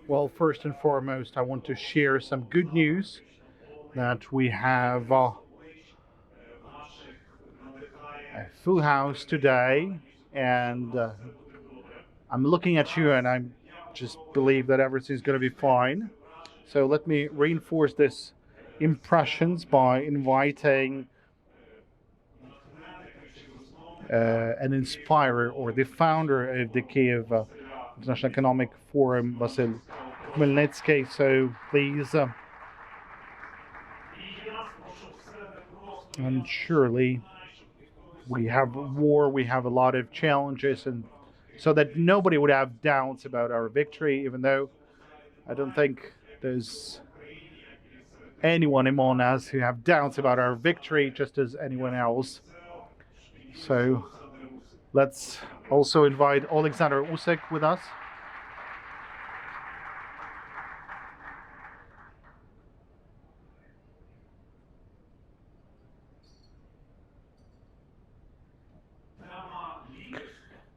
Well, first and foremost, I want to share some good news that we have a full house today, and I'm looking at you and I just believe that everything's going to be fine. So let me reinforce this impressions by inviting an inspirer or the founder of the Kyiv International Economic Forum, Vasyl Khmelnytsky. So please, and surely we have war, we have a lot of challenges, and so that nobody would have doubts about our victory, even though I don't think there's anyone among us who have doubts about our victory, just as anyone else. So let's also invite Oleksandr Usyk with us.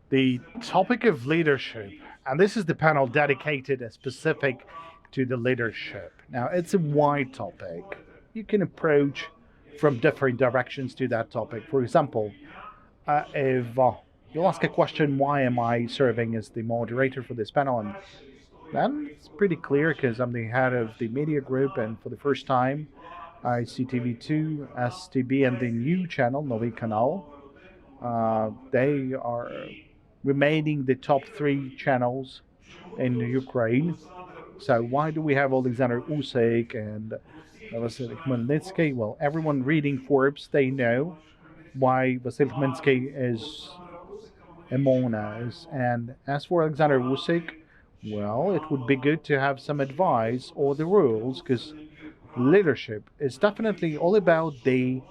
The topic of leadership, and this is the panel dedicated and specific to the leadership. Now, it's a wide topic. You can approach from different directions to that topic. For example, if you'll ask a question, why am I serving as the moderator for this panel? And then it's pretty clear because I'm the head of the media group, and for the first time, I see TV2, STB, and the new channel, Novy Kanal. They are remaining the top 3 channels in Ukraine. So why do we have Oleksandr Usyk and Vasyl Khmelnytsky? Well, everyone reading Forbes, they know why Vasyl Khmelnytsky is among us. And as for Oleksandr Usyk, well, it would be good to have some advice or the rules, because leadership is definitely all about the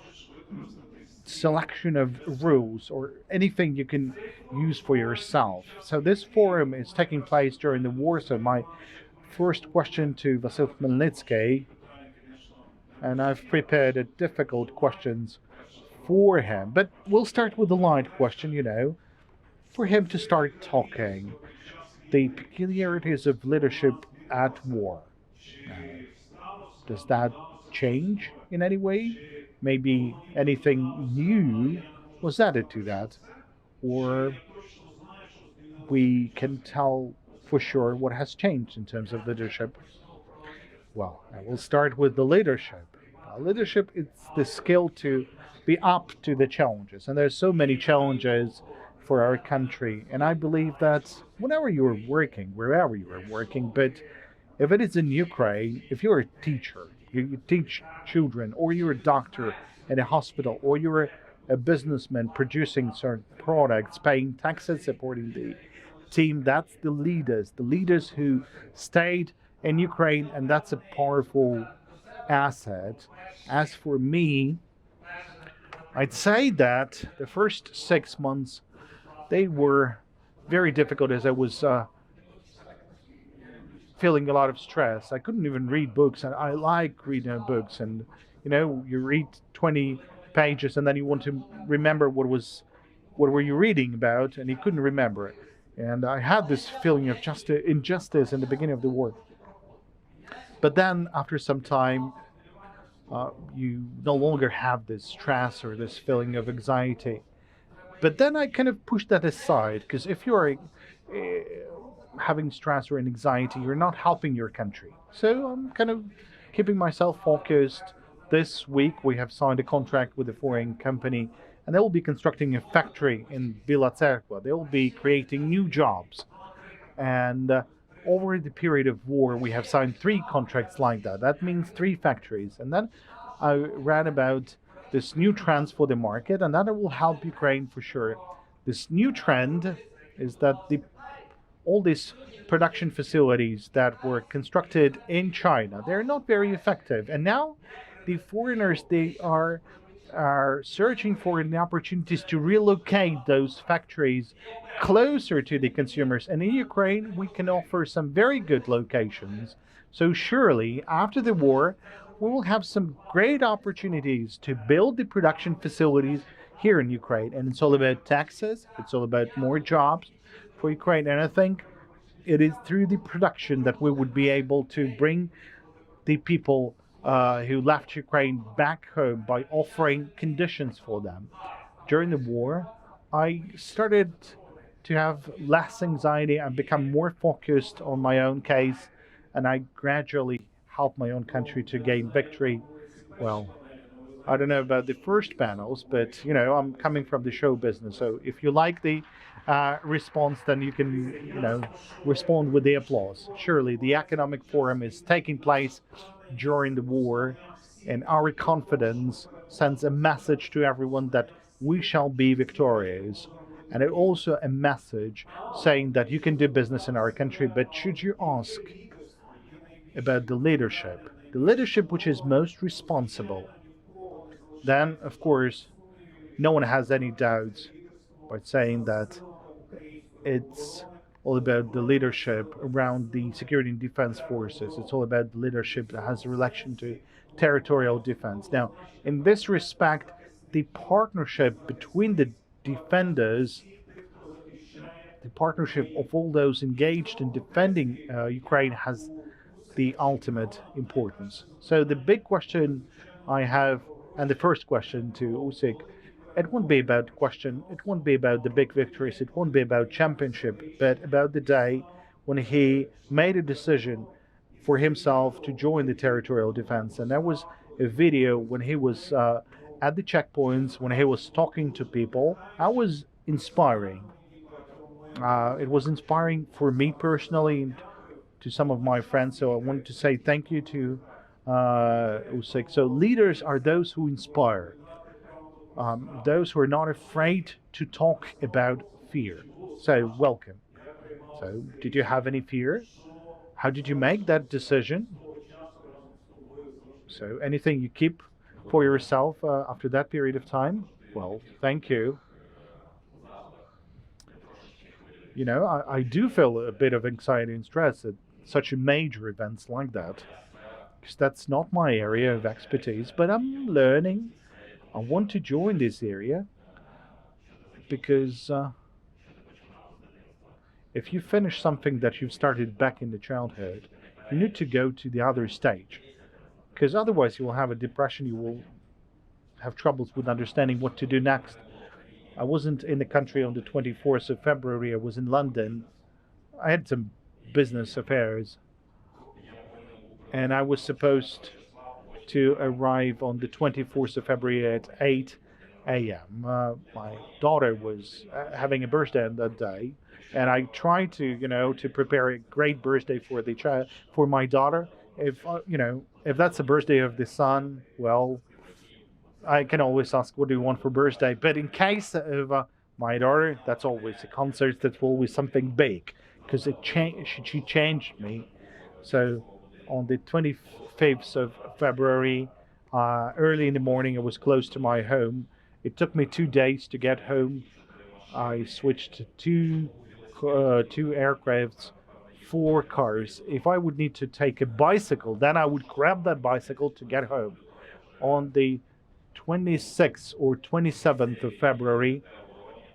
selection of rules or anything you can use for yourself. So this forum is taking place during the war. So my first question to Vasyl Khmelnytsky, and I've prepared a difficult questions for him, but we'll start with the light question, for him to start talking. The peculiarities of leadership at war. Does that change in any way? Maybe anything new was added to that, or we can tell for sure what has changed in terms of leadership. Well, I will start with the leadership. Leadership is the skill to be up to the challenges, and there's so many challenges for our country, and I believe that whenever you are working, wherever you are working, but if it is in Ukraine, if you're a teacher, you teach children, or you're a doctor in a hospital, or you're a businessman producing certain products, paying taxes, supporting the team, that's the leaders who stayed in Ukraine, and that's a powerful asset. As for me, I'd say that the first 6 months, they were very difficult as I was feeling a lot of stress. I couldn't even read books, and I like reading books. And you read 20 pages, and then you want to remember what were you reading about, and you couldn't remember it. And I had this feeling of injustice in the beginning of the war. But then, after some time, you no longer have this stress or this feeling of anxiety. But then I kind of pushed that aside, because if you're having stress or anxiety, you're not helping your country. So I'm kind of keeping myself focused. This week we have signed a contract with a foreign company, and they will be constructing a factory in Bila Tserkva. They will be creating new jobs. And over the period of war, we have signed 3 contracts like that. That means 3 factories. And then I read about this new trends for the market, and that will help Ukraine for sure. This new trend is that all these production facilities that were constructed in China, they're not very effective. And now the foreigners, they are searching for the opportunities to relocate those factories closer to the consumers. And in Ukraine, we can offer some very good locations. So surely, after the war, we will have some great opportunities to build the production facilities here in Ukraine. And it's all about taxes. It's all about more jobs for Ukraine. And I think it is through the production that we would be able to bring the people who left Ukraine back home by offering conditions for them. During the war, I started to have less anxiety and become more focused on my own case, and I gradually helped my own country to gain victory. Well, I don't know about the first panels, but I'm coming from the show business, so if you like the response, then you can, respond with the applause. Surely, the economic forum is taking place during the war, and our confidence sends a message to everyone that we shall be victorious. And it also a message saying that you can do business in our country, but should you ask about the leadership which is most responsible, then of course no one has any doubts by saying that it's all about the leadership around the security and defense forces. It's all about the leadership that has a relation to territorial defense. Now, in this respect, the partnership between the defenders, the partnership of all those engaged in defending Ukraine has the ultimate importance. So the big question I have, and the first question to Usyk, it won't be about the question, it won't be about the big victories, it won't be about championship, but about the day when he made a decision for himself to join the territorial defense. And that was a video when he was at the checkpoints, when he was talking to people. That was inspiring. It was inspiring for me personally, to some of my friends. So I wanted to say thank you to Usyk. So leaders are those who inspire, those who are not afraid to talk about fear. So welcome. So did you have any fear? How did you make that decision? So anything you keep for yourself after that period of time? Well, thank you. I do feel a bit of anxiety and stress at such a major events like that, because that's not my area of expertise, but I'm learning. I want to join this area because if you finish something that you've started back in the childhood, you need to go to the other stage, because otherwise you will have a depression, you will have troubles with understanding what to do next. I wasn't in the country on the 24th of February, I was in London. I had some business affairs, and I was supposed to arrive on the 24th of February at 8 a.m. My daughter was having a birthday on that day, and I tried to prepare a great birthday for the child, for my daughter. If that's a birthday of the son, well, I can always ask, what do you want for birthday? But in case of my daughter, that's always a concert. That's always something big, because she changed me. So on the 25th of February, early in the morning, I was close to my home. It took me 2 days to get home. I switched two aircrafts, 4 cars. If I would need to take a bicycle, then I would grab that bicycle to get home. On the 26th or 27th of February,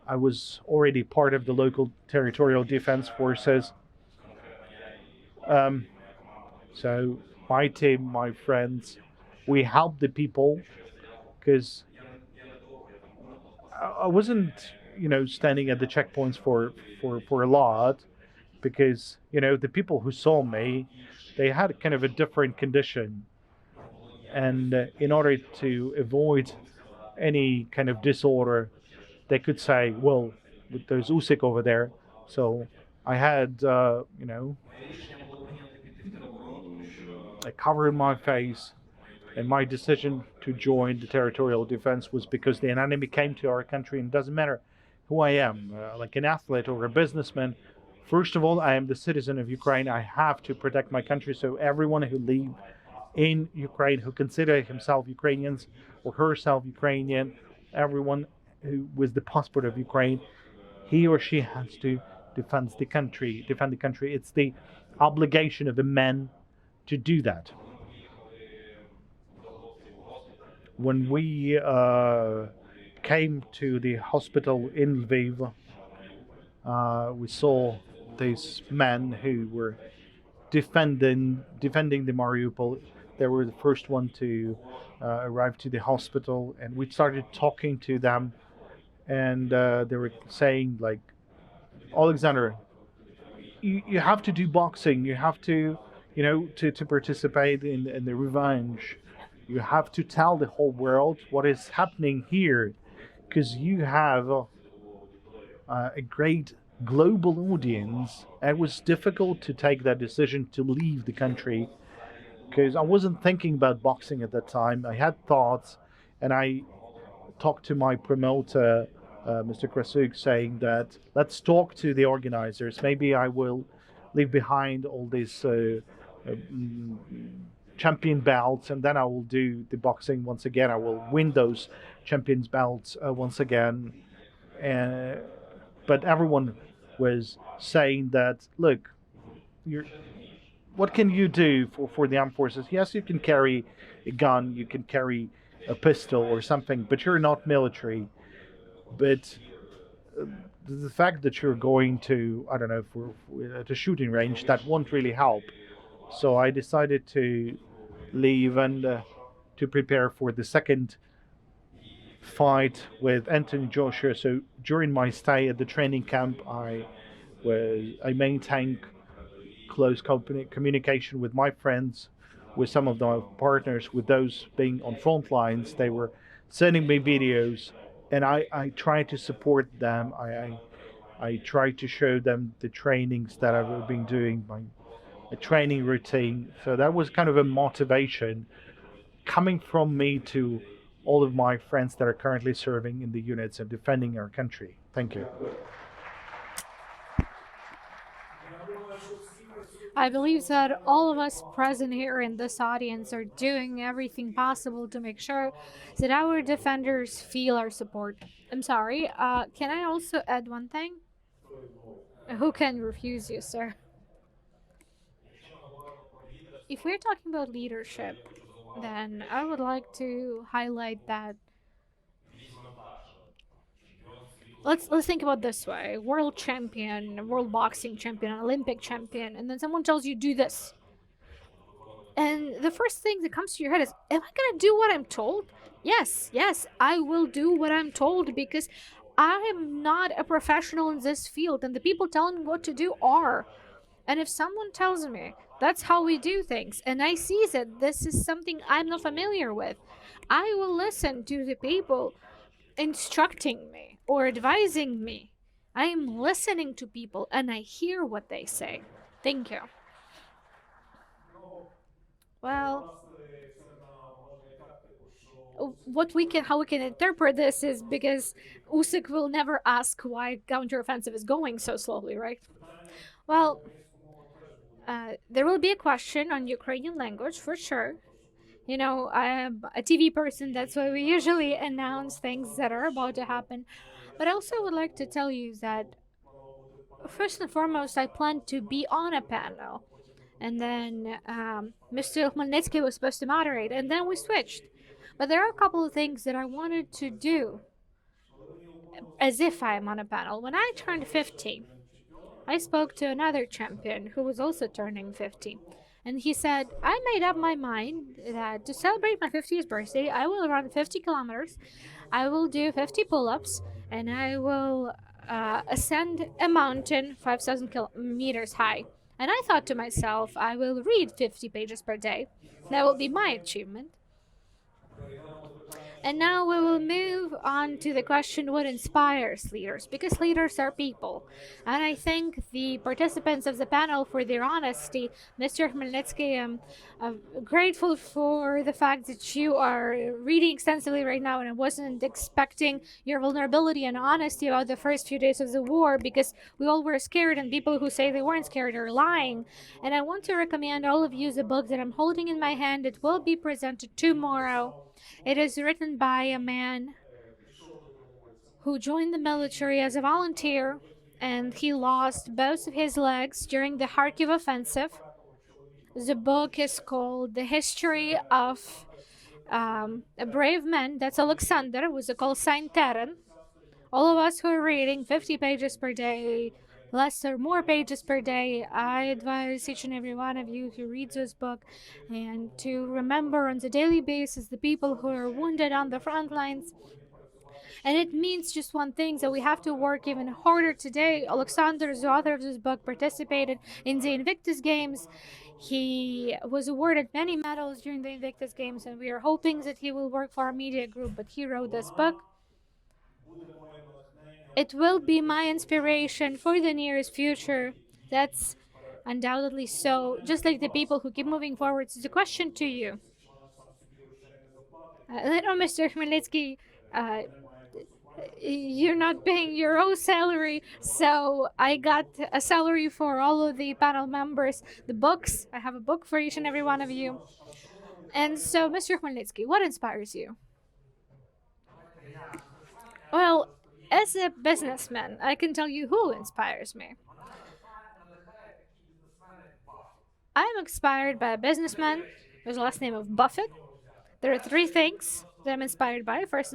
I was already part of the local territorial defense forces. So my team, my friends, we helped the people, because I wasn't, standing at the checkpoints for a lot, because the people who saw me, they had kind of a different condition, and in order to avoid any kind of disorder, they could say, well, there's Usyk over there. So I had, a cover in my face, and my decision to join the territorial defense was because the enemy came to our country, and it doesn't matter who I am, like an athlete or a businessman. First of all, I am the citizen of Ukraine. I have to protect my country. So everyone who lives in Ukraine, who consider himself Ukrainians or herself Ukrainian, everyone who with the passport of Ukraine, he or she has to defend the country. It's the obligation of a man to do that. When we came to the hospital in Lviv, we saw these men who were defending the Mariupol. They were the first one to arrive to the hospital, and we started talking to them, and they were saying like, Alexander, you have to do boxing. You have to, to participate in the revenge. You have to tell the whole world what is happening here, because you have a great global audience. It was difficult to take that decision to leave the country because I wasn't thinking about boxing at that time. I had thoughts, and I talked to my promoter, Mr. Krasuk, saying that let's talk to the organizers. Maybe I will leave behind all these mm, champion belts, and then I will do the boxing once again. I will win those champions belts once again. And but everyone was saying that, look, you're what can you do for the armed forces? Yes, you can carry a gun, you can carry a pistol or something, but you're not military. But the fact that you're going to, I don't know, at a shooting range, that won't really help. So I decided to leave and to prepare for the second fight with Anthony Joshua. So during my stay at the training camp, I maintained close communication with my friends, with some of my partners, with those being on front lines. They were sending me videos, and I tried to support them. I tried to show them the trainings that I've been doing, my training routine. So that was kind of a motivation coming from me to all of my friends that are currently serving in the units and defending our country. Thank you. I believe that all of us present here in this audience are doing everything possible to make sure that our defenders feel our support. I'm sorry, can I also add one thing? Who can refuse you, sir? If we're talking about leadership, then I would like to highlight that let's think about this way: world champion, world boxing champion, Olympic champion, and then someone tells you do this, and the first thing that comes to your head is, am I gonna do what I'm told? Yes, yes, I will do what I'm told because I am not a professional in this field, and the people telling me what to do are. And if someone tells me that's how we do things, and I see that this is something I'm not familiar with, I will listen to the people instructing me or advising me. I am listening to people and I hear what they say. Thank you. Well, how we can interpret this is because Usyk will never ask why counteroffensive is going so slowly, right? Well, there will be a question on Ukrainian language for sure. You know, I am a TV person, that's why we usually announce things that are about to happen. But I also would like to tell you that first and foremost, I plan to be on a panel. And then Mr. Khmelnytsky was supposed to moderate, and then we switched. But there are a couple of things that I wanted to do as if I'm on a panel. When I turned 50, I spoke to another champion who was also turning 50. And he said, I made up my mind that to celebrate my 50th birthday, I will run 50 kilometers, I will do 50 pull ups, and I will ascend a mountain 5,000 meters high. And I thought to myself, I will read 50 pages per day. That will be my achievement. And now we will move on to the question, what inspires leaders? Because leaders are people. And I thank the participants of the panel for their honesty. Mr. Khmelnytsky, I'm grateful for the fact that you are reading extensively right now, and I wasn't expecting your vulnerability and honesty about the first few days of the war, because we all were scared, and people who say they weren't scared are lying. And I want to recommend all of you the book that I'm holding in my hand. It will be presented tomorrow. It is written by a man who joined the military as a volunteer, and he lost both of his legs during the Kharkiv offensive. The book is called The History of a Brave Man. That's Oleksandr, who's a call sign Terran. All of us who are reading 50 pages per day less or more pages per day. I advise each and every one of you who reads this book and to remember on the daily basis the people who are wounded on the front lines. And it means just one thing, that we have to work even harder today. Oleksandr, the author of this book, participated in the Invictus Games. He was awarded many medals during the Invictus Games, and we are hoping that he will work for our media group. But he wrote this book. It will be my inspiration for the nearest future. That's undoubtedly so. Just like the people who keep moving forward. So the question to you. Mr. Khmelnytsky, you're not paying your own salary, so I got a salary for all of the panel members. The books, I have a book for each and every one of you. And so, Mr. Khmelnytsky, what inspires you? Well, as a businessman, I can tell you who inspires me. I am inspired by a businessman with the last name of Buffett. There are three things that I'm inspired by. First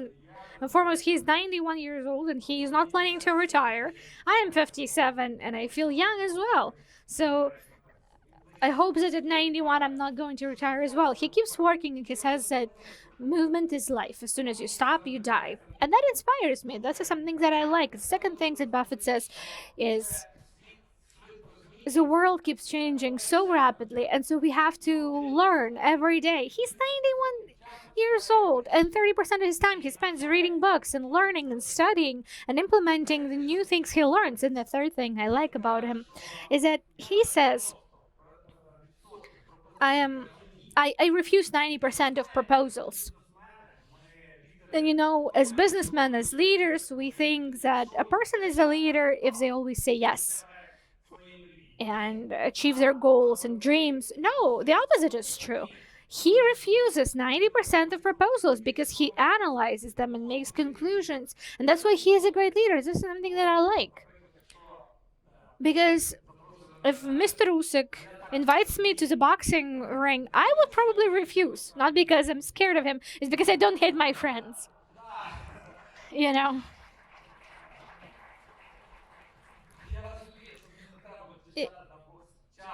and foremost, he's 91 years old and he's not planning to retire. I am 57 and I feel young as well. So I hope that at 91 I'm not going to retire as well. He keeps working and he says that movement is life. As soon as you stop, you die. And that inspires me. That's something that I like. The second thing that Buffett says is the world keeps changing so rapidly, and so we have to learn every day. He's 91 years old, and 30% of his time he spends reading books and learning and studying and implementing the new things he learns. And the third thing I like about him is that he says, I refuse 90% of proposals. And as businessmen, as leaders, we think that a person is a leader if they always say yes and achieve their goals and dreams. No, the opposite is true. He refuses 90% of proposals because he analyzes them and makes conclusions. And that's why he is a great leader. This is something that I like. Because if Mr. Usyk invites me to the boxing ring, I would probably refuse. Not because I'm scared of him, it's because I don't hate my friends. You know?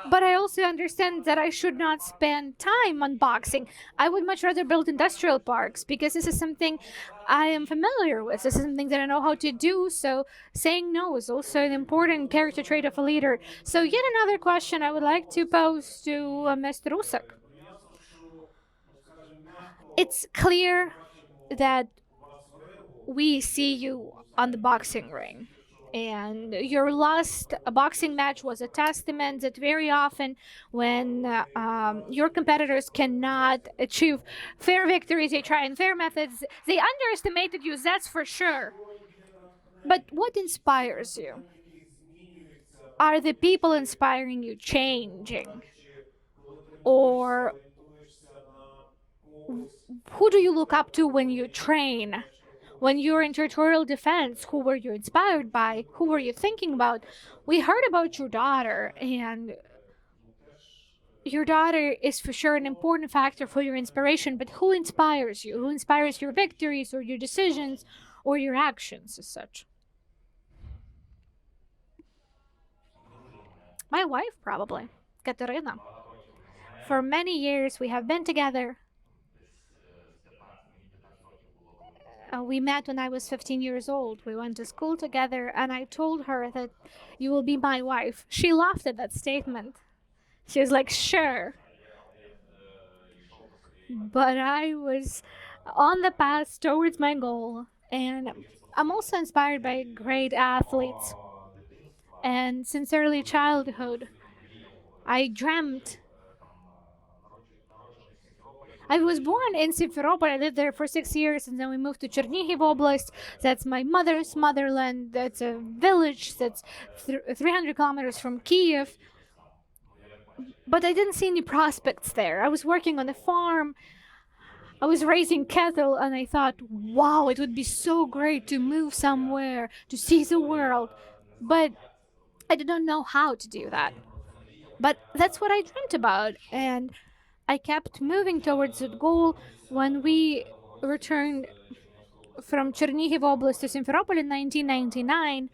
But I also understand that I should not spend time on boxing. I would much rather build industrial parks because this is something I am familiar with. This is something that I know how to do. So saying no is also an important character trait of a leader. So yet another question I would like to pose to Mr. Usyk. It's clear that we see you on the boxing ring. And your last boxing match was a testament that very often when your competitors cannot achieve fair victories, they try unfair methods. They underestimated you, that's for sure. But what inspires you? Are the people inspiring you changing? Or who do you look up to when you train? When you're in territorial defense, who were you inspired by? Who were you thinking about? We heard about your daughter, and your daughter is for sure an important factor for your inspiration, but who inspires you? Who inspires your victories or your decisions or your actions as such? My wife, probably. Katerina. For many years, we have been together. We met when I was 15 years old. We went to school together, and I told her that you will be my wife. She laughed at that statement. She was like, sure. But I was on the path towards my goal, and I'm also inspired by great athletes. And since early childhood, I dreamt. I was born in Simferopol. I lived there for 6 years, and then we moved to Chernihiv Oblast. That's my mother's motherland. That's a village that's 300 kilometers from Kyiv. But I didn't see any prospects there. I was working on a farm. I was raising cattle, and I thought, wow, it would be so great to move somewhere, to see the world. But I didn't know how to do that. But that's what I dreamt about, and I kept moving towards that goal. When we returned from Chernihiv Oblast to Simferopol in 1999,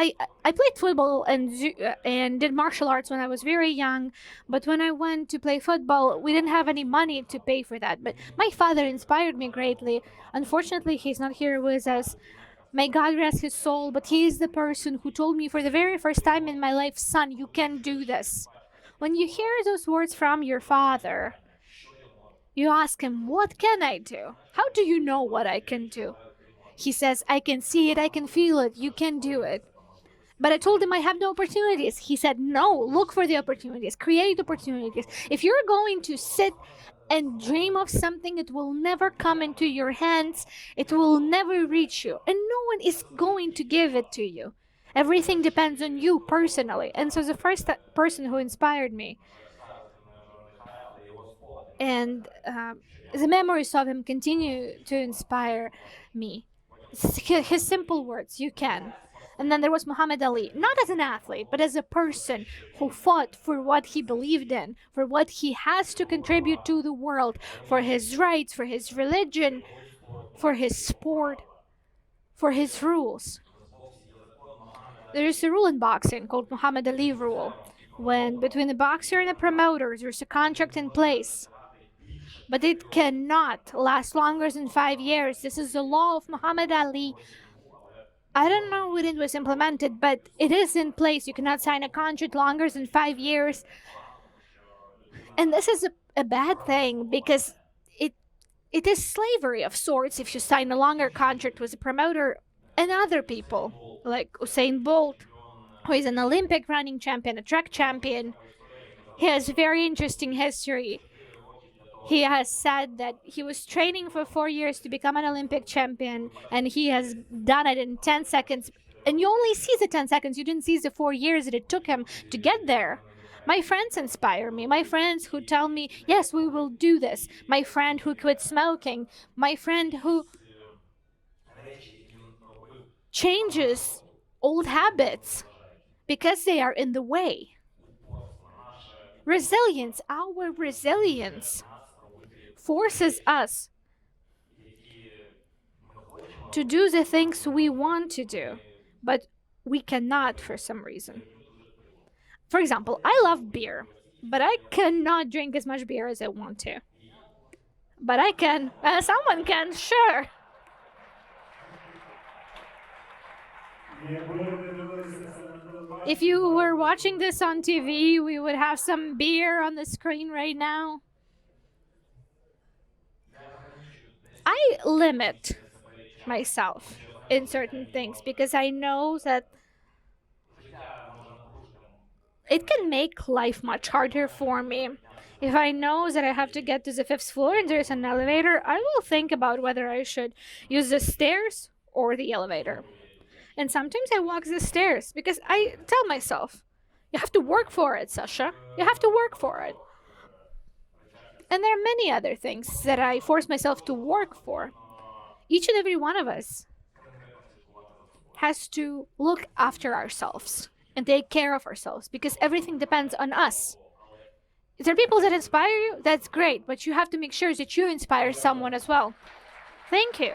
I played football and did martial arts when I was very young, but when I went to play football, we didn't have any money to pay for that. But my father inspired me greatly. Unfortunately, he's not here with us. May God rest his soul, but he is the person who told me for the very first time in my life, son, you can do this. When you hear those words from your father, you ask him, what can I do? How do you know what I can do? He says, I can see it, I can feel it, you can do it. But I told him I have no opportunities. He said, no, look for the opportunities, create opportunities. If you're going to sit and dream of something, it will never come into your hands, it will never reach you, and no one is going to give it to you. Everything depends on you personally. And so the first person who inspired me, and the memories of him continue to inspire me. His simple words, you can. And then there was Muhammad Ali, not as an athlete, but as a person who fought for what he believed in, for what he has to contribute to the world, for his rights, for his religion, for his sport, for his rules. There is a rule in boxing called Muhammad Ali rule, when between the boxer and the promoter there's a contract in place, but it cannot last longer than 5 years. This is the law of Muhammad Ali. I don't know when it was implemented, but it is in place. You cannot sign a contract longer than 5 years. And this is a bad thing because it is slavery of sorts if you sign a longer contract with a promoter. And other people, like Usain Bolt, who is an Olympic running champion, a track champion, he has a very interesting history. He has said that he was training for 4 years to become an Olympic champion, and he has done it in 10 seconds. And you only see the 10 seconds, you didn't see the 4 years that it took him to get there. My friends inspire me. My friends who tell me, yes, we will do this. My friend who quit smoking. My friend who changes old habits because they are in the way. Resilience, our resilience, forces us to do the things we want to do, but we cannot for some reason. For example, I love beer, but I cannot drink as much beer as I want to. But I can, someone can, sure. If you were watching this on TV, we would have some beer on the screen right now. I limit myself in certain things because I know that it can make life much harder for me. If I know that I have to get to the 5th floor and there's an elevator, I will think about whether I should use the stairs or the elevator. And sometimes I walk the stairs because I tell myself, you have to work for it, Sasha. You have to work for it. And there are many other things that I force myself to work for. Each and every one of us has to look after ourselves and take care of ourselves because everything depends on us. If there are people that inspire you, that's great, but you have to make sure that you inspire someone as well. Thank you.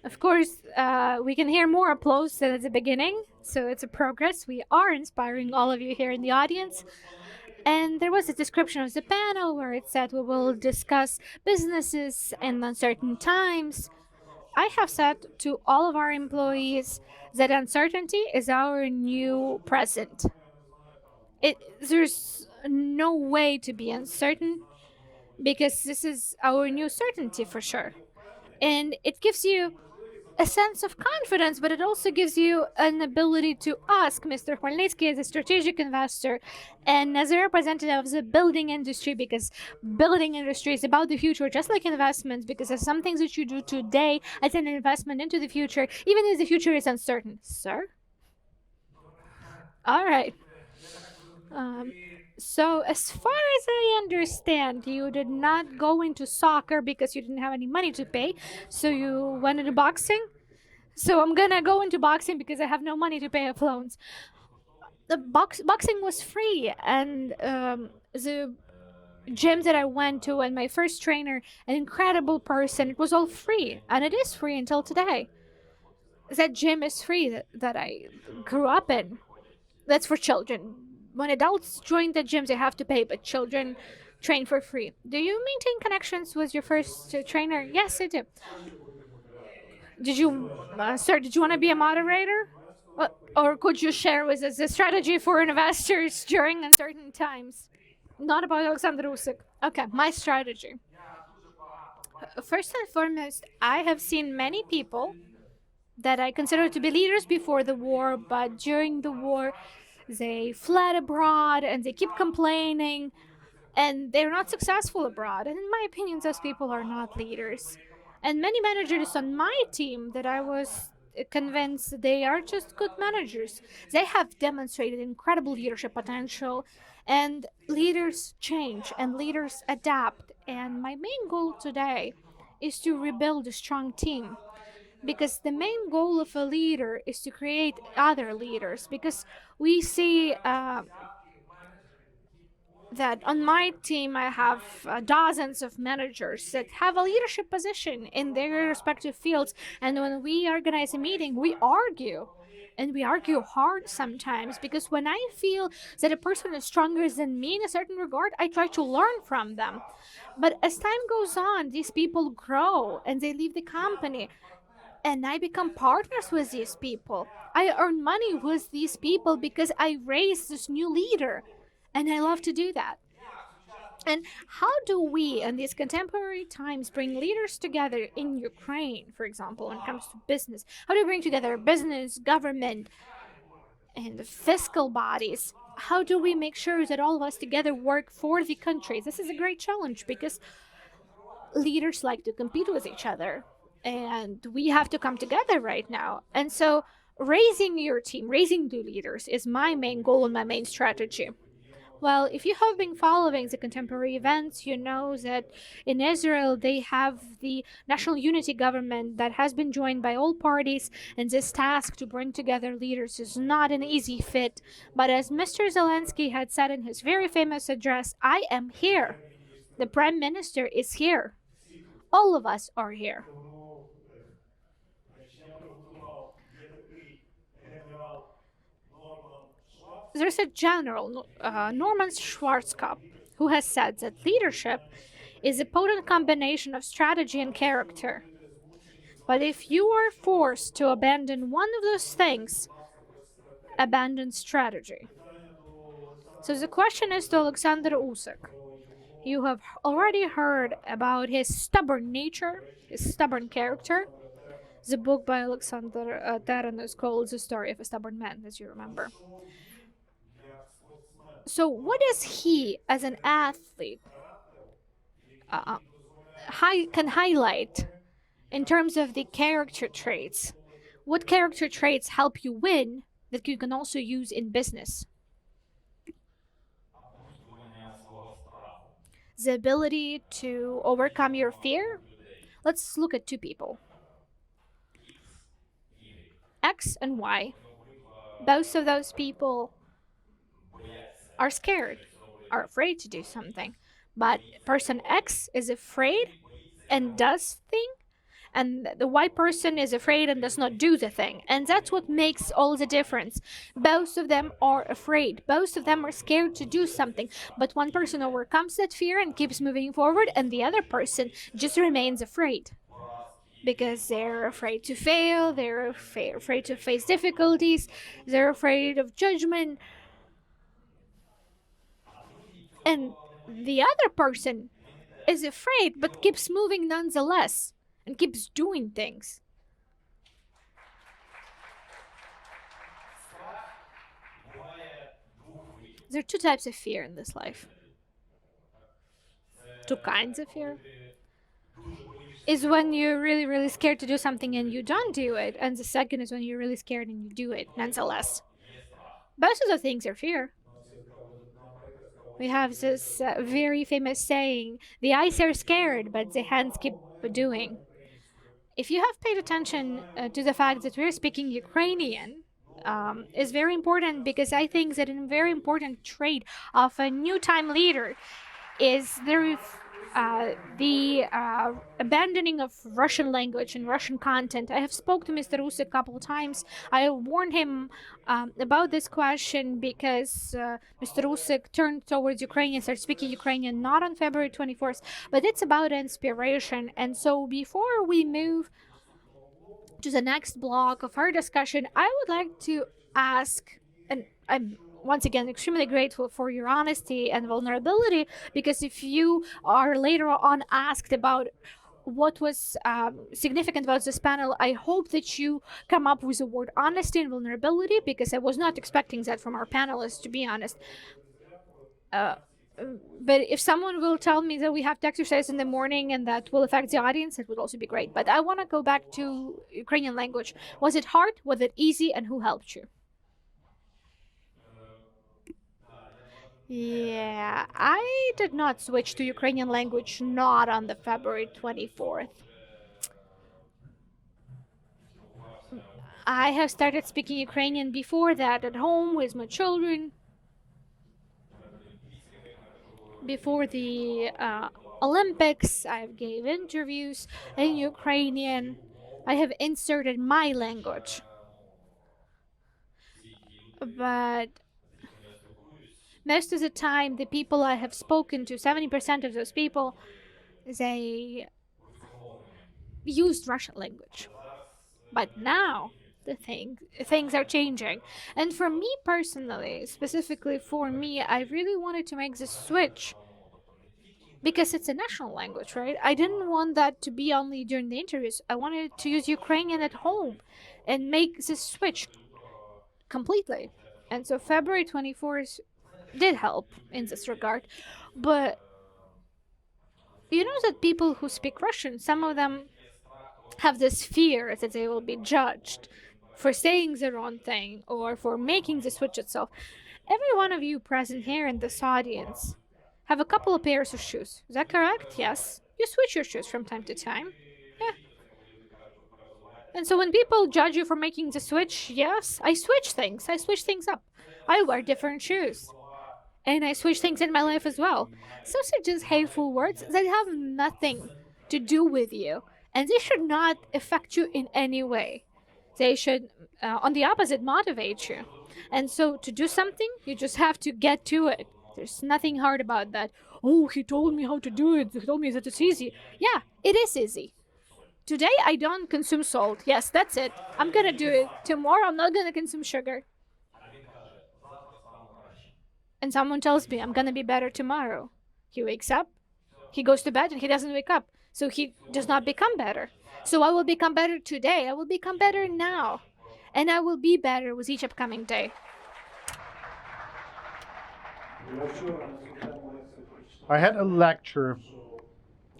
Of course, we can hear more applause than at the beginning, so it's a progress. We are inspiring all of you here in the audience. And there was a description of the panel where it said we will discuss businesses in uncertain times. I have said to all of our employees that uncertainty is our new present. There's no way to be uncertain because this is our new certainty for sure. And it gives you a sense of confidence, but it also gives you an ability to ask Mr. Khmelnytsky as a strategic investor and as a representative of the building industry, because building industry is about the future, just like investments, because there's some things that you do today as an investment into the future, even if the future is uncertain. Sir? All right. So as far as I understand, you did not go into soccer because you didn't have any money to pay, so you went into boxing. So I'm gonna go into boxing because I have no money to pay off loans. The boxing was free, and the gym that I went to and my first trainer, an incredible person, it was all free, and it is free until today. that gym is free that I grew up in. That's for children. When adults join the gyms, they have to pay, but children train for free. Do you maintain connections with your first trainer? Yes, I do. Did you, sir? Did you want to be a moderator, or could you share with us a strategy for investors during uncertain times? Not about Oleksandr Usyk. Okay, my strategy. First and foremost, I have seen many people that I consider to be leaders before the war, but during the war, they fled abroad and they keep complaining and they're not successful abroad. And in my opinion, those people are not leaders. And many managers on my team that I was convinced they are just good managers. They have demonstrated incredible leadership potential, and leaders change and leaders adapt. And my main goal today is to rebuild a strong team, because the main goal of a leader is to create other leaders, because we see that on my team I have dozens of managers that have a leadership position in their respective fields, and when we organize a meeting we argue, and we argue hard sometimes, because when I feel that a person is stronger than me in a certain regard, I try to learn from them. But as time goes on, these people grow and they leave the company, and I become partners with these people. I earn money with these people because I raise this new leader, and I love to do that. And how do we, in these contemporary times, bring leaders together in Ukraine, for example, when it comes to business? How do we bring together business, government, and the fiscal bodies? How do we make sure that all of us together work for the country? This is a great challenge because leaders like to compete with each other, and we have to come together right now. And so raising your team, raising new leaders is my main goal and my main strategy. Well, if you have been following the contemporary events, you know that in Israel they have the national unity government that has been joined by all parties, and this task to bring together leaders is not an easy fit. But as Mr. Zelensky had said in his very famous address, I am here. The Prime Minister is here. All of us are here. There's a general, Norman Schwarzkopf, who has said that leadership is a potent combination of strategy and character. But if you are forced to abandon one of those things, abandon strategy. So the question is to Oleksandr Usyk. You have already heard about his stubborn nature, his stubborn character. The book by Alexander Taran is called The Story of a Stubborn Man, as you remember. So, what does he, as an athlete, can highlight in terms of the character traits? What character traits help you win that you can also use in business? The ability to overcome your fear. Let's look at two people, X and Y. Both of those people are scared, are afraid to do something. But person X is afraid and does thing, and the Y person is afraid and does not do the thing. And that's what makes all the difference. Both of them are afraid. Both of them are scared to do something. But one person overcomes that fear and keeps moving forward, and the other person just remains afraid. Because they're afraid to fail, they're afraid to face difficulties, they're afraid of judgment. And the other person is afraid but keeps moving nonetheless and keeps doing things. There are two types of fear in this life. Two kinds of fear. Is when you're really, really scared to do something and you don't do it. And the second is when you're really scared and you do it, nonetheless. Both of the things are fear. We have this very famous saying, the eyes are scared, but the hands keep doing. If you have paid attention to the fact that we're speaking Ukrainian, is very important, because I think that a very important trait of a new time leader is the abandoning of Russian language and Russian content. I have spoke to Mr. Usyk a couple of times. I warned him about this question because Mr. Usyk turned towards Ukrainian, started speaking Ukrainian not on February 24th, but it's about inspiration. And so before we move to the next block of our discussion, I would like to ask, and I'm once again extremely grateful for your honesty and vulnerability, because if you are later on asked about what was significant about this panel, I hope that you come up with the word honesty and vulnerability, because I was not expecting that from our panelists, to be honest. But if someone will tell me that we have to exercise in the morning and that will affect the audience, it would also be great. But I want to go back to Ukrainian language. Was it hard? Was it easy? And who helped you? Yeah, I did not switch to Ukrainian language not on the February 24th. I have started speaking Ukrainian before that at home with my children. Before the Olympics, I gave interviews in Ukrainian. I have inserted my language. But most of the time, the people I have spoken to, 70% of those people, they used Russian language. But now things are changing. And for me personally, specifically for me, I really wanted to make this switch because it's a national language, right? I didn't want that to be only during the interviews. I wanted to use Ukrainian at home and make this switch completely. And so February 24th did help in this regard. But you know that people who speak Russian, some of them have this fear that they will be judged for saying the wrong thing or for making the switch itself. Every one of you present here in this audience have a couple of pairs of shoes. Is that correct? Yes. You switch your shoes from time to time. Yeah. And so when people judge you for making the switch, yes, I switch things. I switch things up. I wear different shoes. And I switch things in my life as well. Those are just hateful words that have nothing to do with you. And they should not affect you in any way. They should, on the opposite, motivate you. And so to do something, you just have to get to it. There's nothing hard about that. Oh, he told me how to do it. He told me that it's easy. Yeah, it is easy. Today, I don't consume salt. Yes, that's it. I'm gonna do it. Tomorrow, I'm not gonna consume sugar. And someone tells me I'm gonna be better tomorrow. He wakes up, he goes to bed, and he doesn't wake up. So he does not become better. So I will become better today. I will become better now. And I will be better with each upcoming day. I had a lecture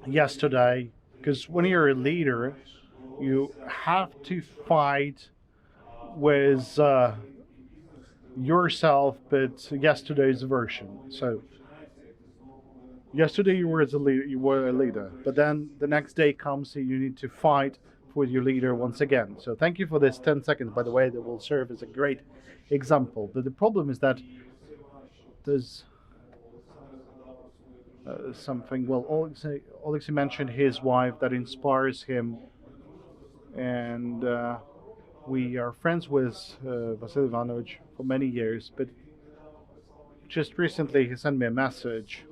yesterday because when you're a leader, you have to fight with yourself, but yesterday's version. So yesterday you were a leader, but then the next day comes and you need to fight for your leader once again. So thank you for this 10 seconds, by the way, that will serve as a great example. But the problem is that there's something. Well, Oleksandr mentioned his wife that inspires him, and we are friends with Vasyl Ivanovich for many years. But just recently, he sent me a message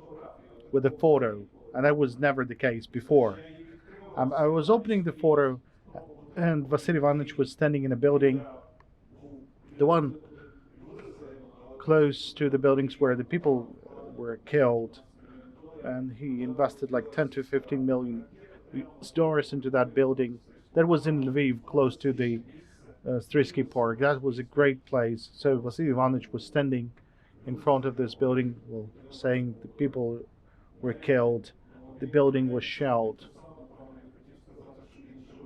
with a photo, and that was never the case before. I was opening the photo, and Vasyl Ivanovich was standing in a building, the one close to the buildings where the people were killed, and he invested like 10 to 15 million dollars into that building. That was in Lviv, close to the Strisky Park. That was a great place. So Vasyl Ivanovich was standing in front of this building, well, saying the people were killed, the building was shelled,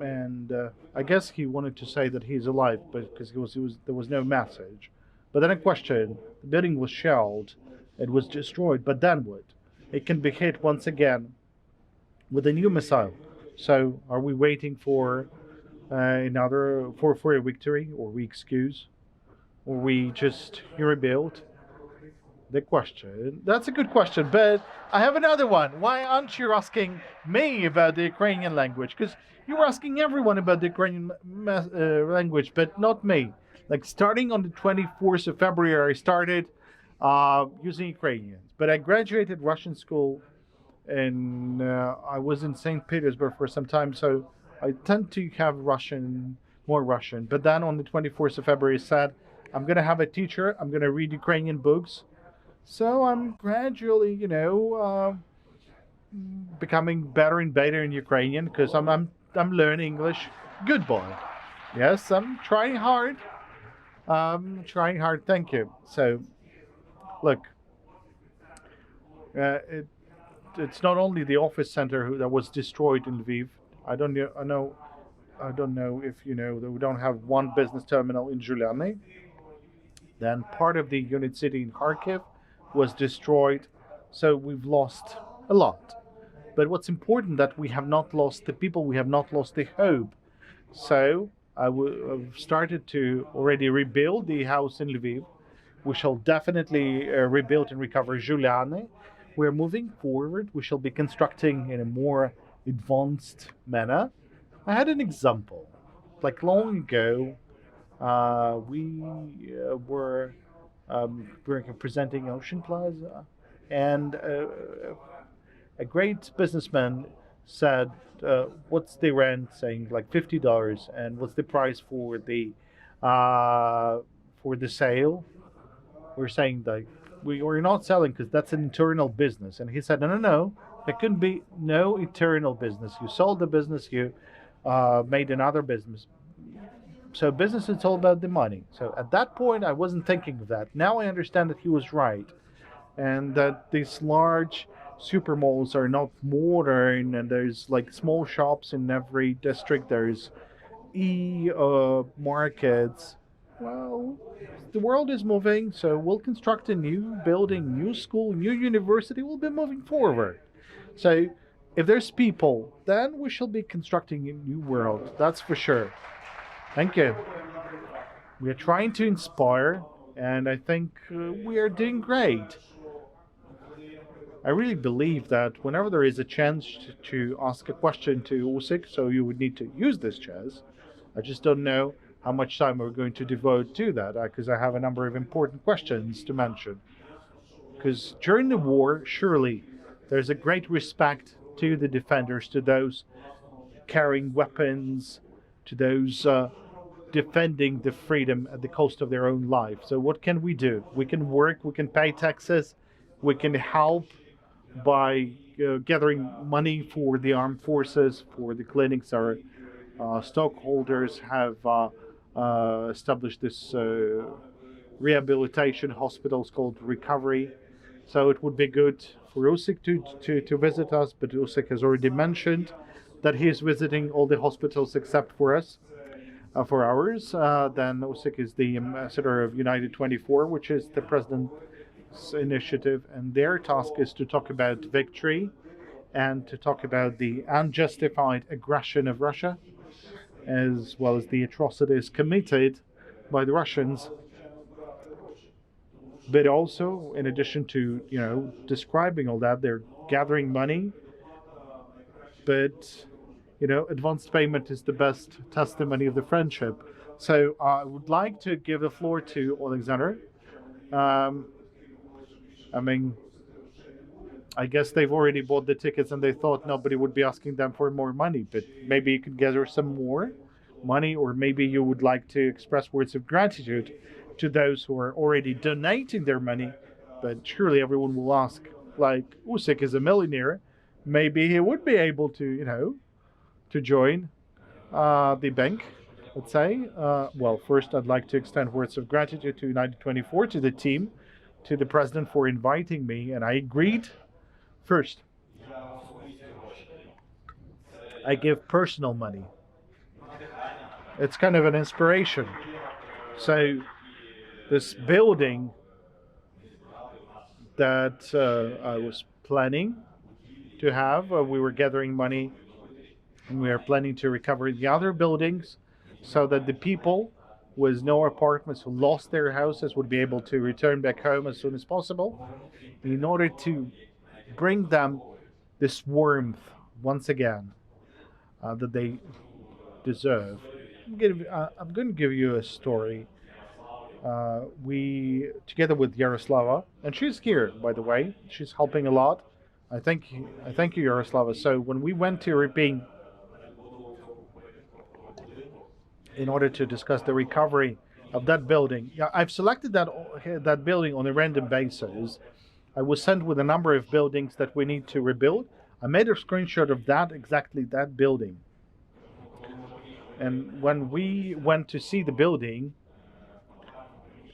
and I guess he wanted to say that he's alive, but because there was no message. But then a question: the building was shelled, it was destroyed, but then what? It can be hit once again with a new missile. So are we waiting for for a victory, or we excuse, or we just rebuild? the question. That's a good question, but I have another one. Why aren't you asking me about the Ukrainian language? Because you were asking everyone about the Ukrainian language, but not me. Like starting on the 24th of February, I started using Ukrainians, but I graduated Russian school, and I was in St. Petersburg for some time, so I tend to have more Russian. But then on the 24th of February, I said, I'm going to have a teacher, I'm going to read Ukrainian books. So I'm gradually, becoming better and better in Ukrainian because I'm learning English. Good boy. Yes, I'm trying hard. Trying hard. Thank you. So, look, it's not only the office center that was destroyed in Lviv. I don't know if you know that we don't have one business terminal in Juliany. Then part of the unit city in Kharkiv was destroyed. So we've lost a lot. But what's important that we have not lost the people, we have not lost the hope. So I've started to already rebuild the house in Lviv. We shall definitely rebuild and recover Juliane. We're moving forward. We shall be constructing in a more advanced manner. I had an example. Like long ago, we were presenting Ocean Plaza, and a great businessman said, "What's the rent?" Saying like $50, and what's the price for the sale? We're saying like we're not selling because that's an internal business, and he said, "No. There couldn't be no eternal business. You sold the business, you made another business." So business is all about the money. So at that point, I wasn't thinking of that. Now I understand that he was right, and that these large super malls are not modern, and there's like small shops in every district. There's markets. Well, the world is moving, so we'll construct a new building, new school, new university. We'll be moving forward. So if there's people, then we shall be constructing a new world. That's for sure. Thank you. We are trying to inspire, and I think we are doing great. I really believe that whenever there is a chance to ask a question to Usyk, so you would need to use this chance. I just don't know how much time we're going to devote to that, because I have a number of important questions to mention. Because during the war, surely there's a great respect to the defenders, to those carrying weapons, to those defending the freedom at the cost of their own life. So what can we do? We can work, we can pay taxes, we can help by gathering money for the armed forces, for the clinics. Our stockholders have established this rehabilitation hospitals called Recovery. So it would be good for Usyk to visit us, but Usyk has already mentioned that he is visiting all the hospitals except for us, for ours. Then Usyk is the ambassador of United 24, which is the president's initiative, and their task is to talk about victory and to talk about the unjustified aggression of Russia, as well as the atrocities committed by the Russians. But also, in addition to describing all that, they're gathering money. But advanced payment is the best testimony of the friendship. So I would like to give the floor to Oleksandr. I guess they've already bought the tickets and they thought nobody would be asking them for more money, but maybe you could gather some more money, or maybe you would like to express words of gratitude to those who are already donating their money. But surely everyone will ask, like, Usyk is a millionaire, maybe he would be able to, to join the bank, let's say. Well, first I'd like to extend words of gratitude to United 24, to the team, to the president for inviting me, and I agreed. First, I give personal money. It's kind of an inspiration. So this building that I was planning to have, we were gathering money, and we are planning to recover the other buildings so that the people with no apartments who lost their houses would be able to return back home as soon as possible, in order to bring them this warmth once again that they deserve. I'm going to give you a story. We, together with Yaroslava, and she's here, by the way, she's helping a lot. I thank you, Yaroslava. So when we went to Irpin in order to discuss the recovery of that building, yeah, I've selected that building on a random basis. I was sent with a number of buildings that we need to rebuild. I made a screenshot of exactly that building. And when we went to see the building,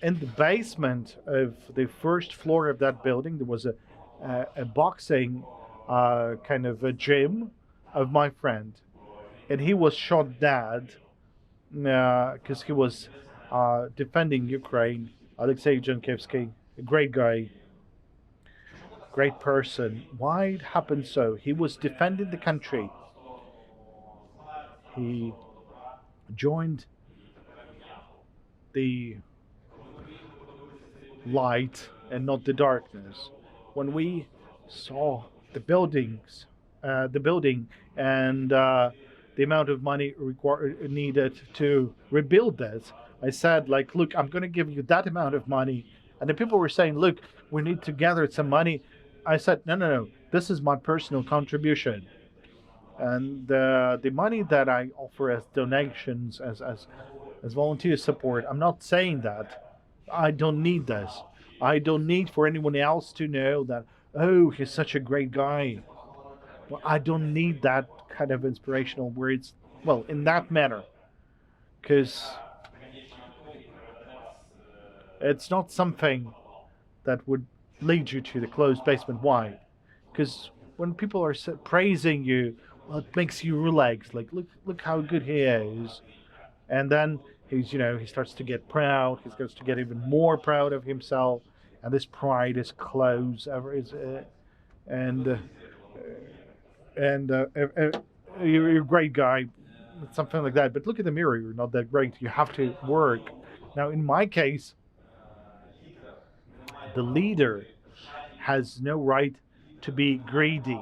in the basement of the first floor of that building, there was a boxing kind of a gym of my friend. And he was shot dead because he was defending Ukraine. Alexei Jankivsky, a great guy, great person. Why it happened so? He was defending the country. He joined the light and not the darkness. When we saw the building and the amount of money needed to rebuild this, I said, like, look, I'm going to give you that amount of money. And the people were saying, look, we need to gather some money. I said, no, this is my personal contribution. And the money that I offer as donations, as volunteer support, I'm not saying that. I don't need this. I don't need for anyone else to know that, oh, he's such a great guy. Well, I don't need that kind of inspirational words, well, in that manner. Because it's not something that would lead you to the closed basement. Why? Because when people are praising you, well, it makes you relax. Like, look how good he is. And then he starts to get proud. He starts to get even more proud of himself. And this pride is closed. You're a great guy, something like that. But look at the mirror. You're not that great. You have to work. Now, in my case, the leader has no right to be greedy.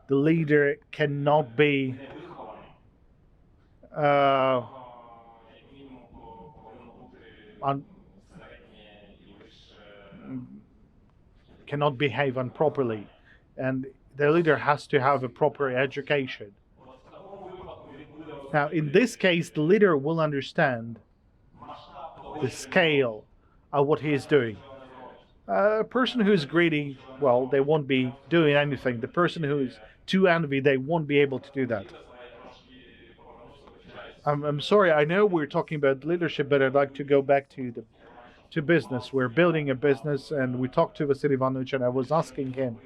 The leader cannot be cannot behave improperly, and the leader has to have a proper education. Now, in this case, the leader will understand the scale of what he is doing. A person who is greedy, well, they won't be doing anything. The person who is too envy, they won't be able to do that. I'm sorry, I know we're talking about leadership, but I'd like to go back to business. We're building a business, and we talked to Vasyl Ivanovich, and I was asking him,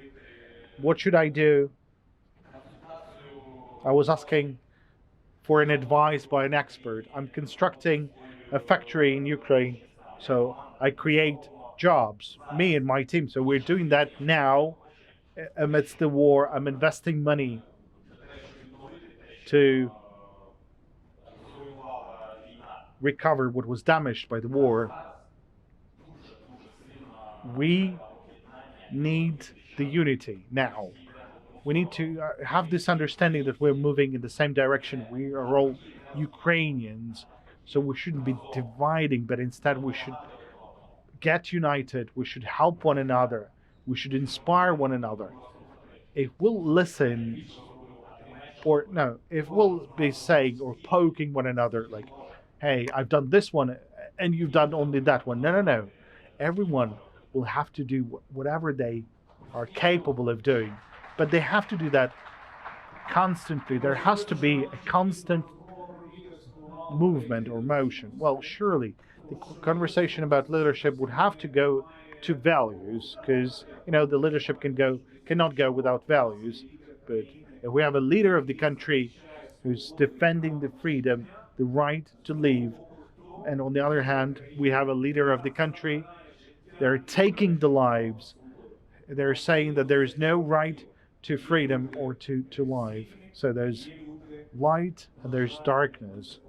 what should I do? I was asking for an advice by an expert. I'm constructing a factory in Ukraine, so I create jobs, me and my team. So we're doing that now amidst the war. I'm investing money to recover what was damaged by the war. We need the unity now. We need to have this understanding that we're moving in the same direction. We are all Ukrainians, so we shouldn't be dividing, but instead we should get united. We should help one another. We should inspire one another. If we'll listen, if we'll be saying or poking one another, like, hey, I've done this one and you've done only that one. No. Everyone will have to do whatever they are capable of doing, but they have to do that constantly. There has to be a constant movement or motion. Well, surely the conversation about leadership would have to go to values, because the leadership cannot go without values. But if we have a leader of the country who's defending the freedom, the right to live, and on the other hand, we have a leader of the country, they're taking the lives. They're saying that there is no right to freedom or to life. So there's light and there's darkness.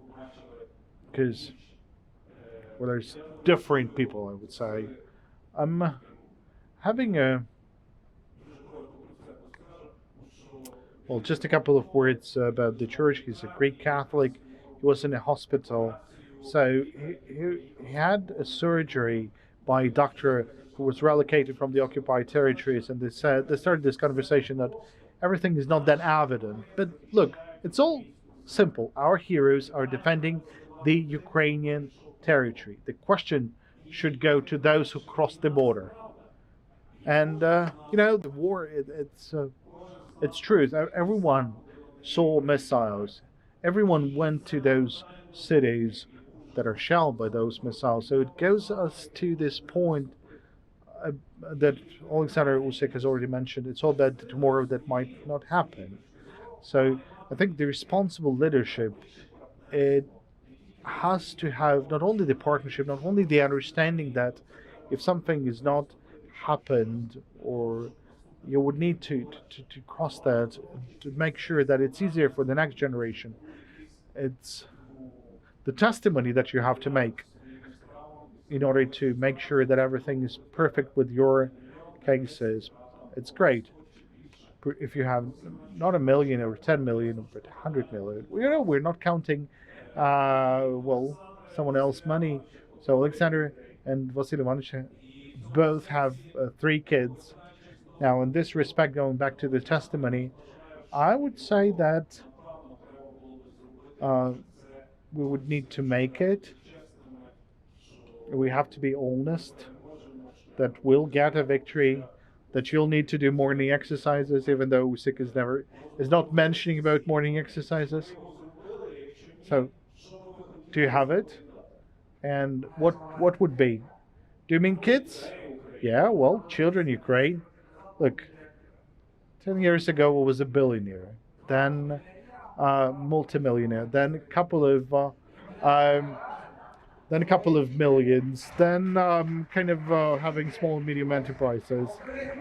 Because or there's different people, I would say. I'm having just a couple of words about the church. He's a Greek Catholic. He was in a hospital. So he had a surgery by a doctor who was relocated from the occupied territories, and they started this conversation that everything is not that evident. But look, it's all simple. Our heroes are defending the Ukrainian territory. The question should go to those who crossed the border. And the war, it's truth. Everyone saw missiles. Everyone went to those cities that are shelled by those missiles. So it goes us to this point that Oleksandr Usyk has already mentioned. It's all about tomorrow that might not happen. So I think the responsible leadership, it has to have not only the partnership, not only the understanding that if something is not happened, or you would need to cross that to make sure that it's easier for the next generation. It's the testimony that you have to make in order to make sure that everything is perfect with your cases. It's great if you have not 1 million or 10 million, but 100 million. We're not counting, someone else's money. So Oleksandr and Vasyl Khmelnytsky both have 3 kids. Now, in this respect, going back to the testimony, I would say that we would need to make it. We have to be honest that we'll get a victory, that you'll need to do morning exercises, even though Usyk is not mentioning about morning exercises. So, do you have it? And what would be? Do you mean kids? Yeah, well, children, Ukraine. Look, 10 years ago, I was a billionaire, then multimillionaire, then a couple of millions, then having small and medium enterprises.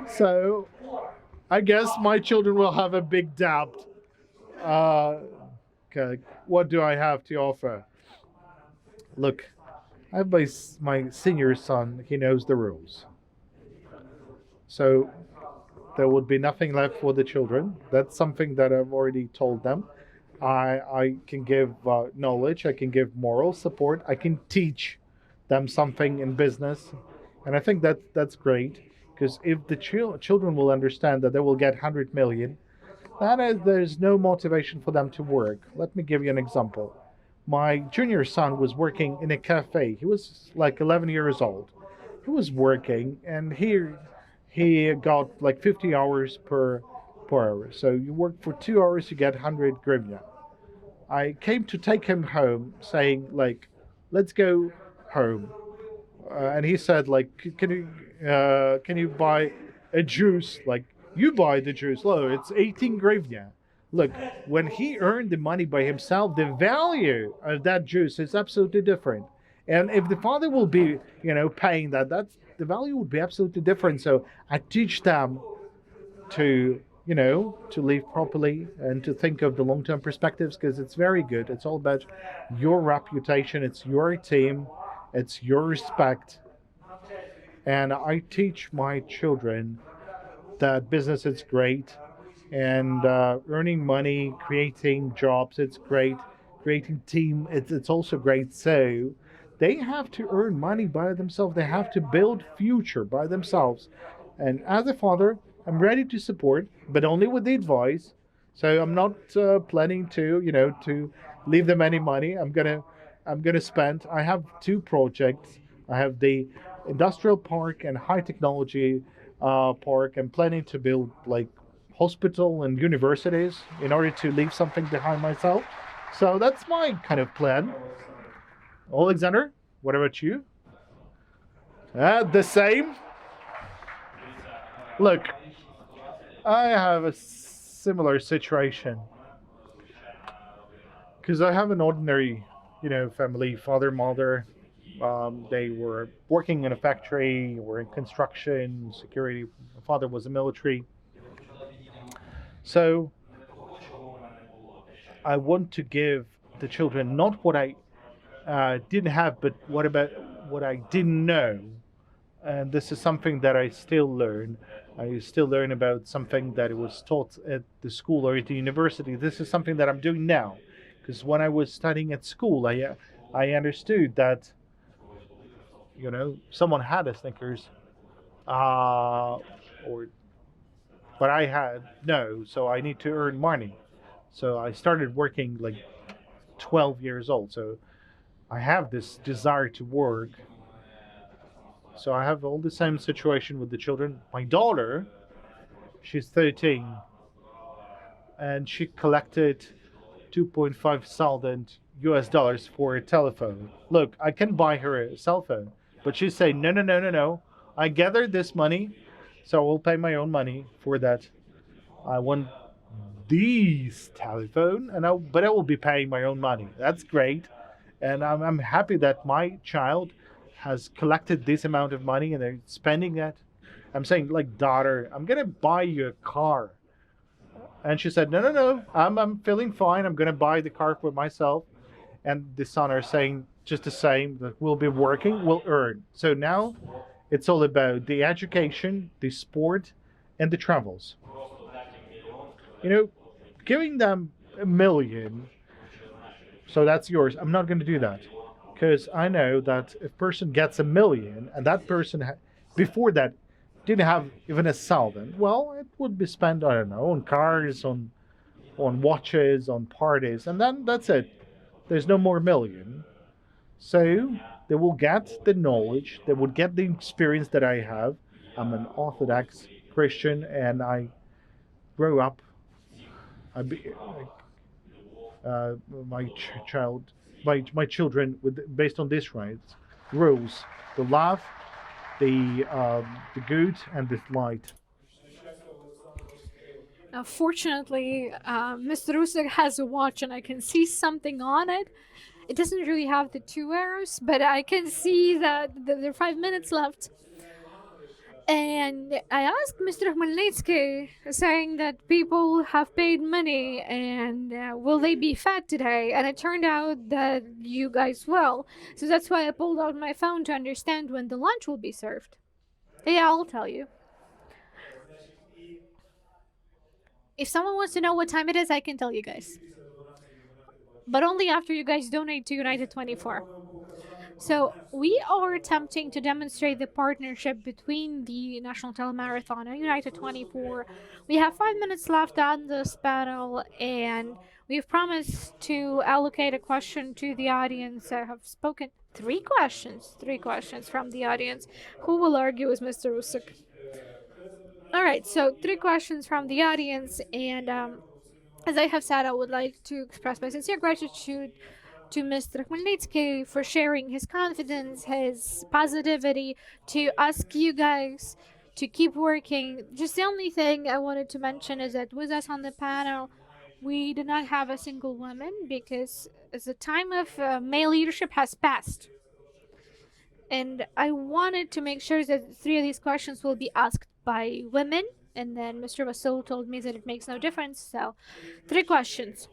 So I guess my children will have a big debt. Okay, what do I have to offer? Look, I have my senior son. He knows the rules. So there would be nothing left for the children. That's something that I've already told them. I can give knowledge, I can give moral support, I can teach them something in business. And I think that's great, because if the children will understand that they will get 100 million, there's no motivation for them to work. Let me give you an example. My junior son was working in a cafe. He was like 11 years old. He was working, and he got like 50 hours per hour. So you work for 2 hours, you get 100 hryvnia. I came to take him home, saying like, let's go home. And he said like, can you buy a juice? Like, you buy the juice. Look, it's 18 hryvnia. Look, when he earned the money by himself, the value of that juice is absolutely different. And if the father will be, paying the value would be absolutely different. So I teach them to live properly and to think of the long-term perspectives, because it's very good. It's all about your reputation. It's your team. It's your respect. And I teach my children that business is great, and earning money, creating jobs, it's great. Creating team, it's also great. So they have to earn money by themselves. They have to build future by themselves. And as a father, I'm ready to support, but only with the advice. So I'm not planning to leave them any money. I'm gonna spend. I have 2 projects. I have the industrial park and high technology park. I'm planning to build like hospital and universities in order to leave something behind myself. So that's my kind of plan. Oleksandr, what about you? The same. Look, I have a similar situation, because I have an ordinary, family, father, mother. They were working in a factory, were in construction, security. My father was a military. So I want to give the children not what I didn't have, but what about what I didn't know? And this is something that I still learn. I still learn about something that was taught at the school or at the university. This is something that I'm doing now, because when I was studying at school, I understood that someone had a Snickers, or but I had no, so I need to earn money. So I started working like 12 years old. So I have this desire to work. So I have all the same situation with the children. My daughter, she's 13, and she collected 2.5 thousand US dollars for a telephone. Look, I can buy her a cell phone, but she's saying, no, no, no, no, no. I gathered this money, so I will pay my own money for that. I want this telephone, but I will be paying my own money. That's great. And I'm happy that my child has collected this amount of money and they're spending that. I'm saying, like, daughter, I'm going to buy you a car. And she said, no, no, no, I'm feeling fine. I'm going to buy the car for myself. And the son are saying just the same, that we'll be working, we'll earn. So now it's all about the education, the sport, and the travels. Giving them a million, so that's yours. I'm not going to do that, because I know that if a person gets a million and that person before that didn't have even a thousand, well, it would be spent, I don't know, on cars, on watches, on parties, and then that's it. There's no more million. So they will get the knowledge, they would get the experience that I have. I'm an Orthodox Christian, and I grew up. My child, my children, based on these rights, rules: the love, the good, and the light. Fortunately, Mr. Usyk has a watch and I can see something on it. It doesn't really have the 2 arrows, but I can see that there are 5 minutes left. And I asked Mr. Khmelnytsky, saying that people have paid money and will they be fed today? And it turned out that you guys will. So that's why I pulled out my phone to understand when the lunch will be served. Yeah, I'll tell you. If someone wants to know what time it is, I can tell you guys. But only after you guys donate to United 24. So we are attempting to demonstrate the partnership between the National Telemarathon and United 24. We have 5 minutes left on this panel, and we've promised to allocate a question to the audience. I have spoken three questions from the audience. Who will argue with Mr. Usyk? All right, so 3 questions from the audience, and as I have said, I would like to express my sincere gratitude to Mr. Khmelnytsky for sharing his confidence, his positivity, to ask you guys to keep working. Just the only thing I wanted to mention is that with us on the panel, we do not have a single woman because the time of male leadership has passed. And I wanted to make sure that 3 of these questions will be asked by women. And then Mr. Vasyl told me that it makes no difference. So 3 questions.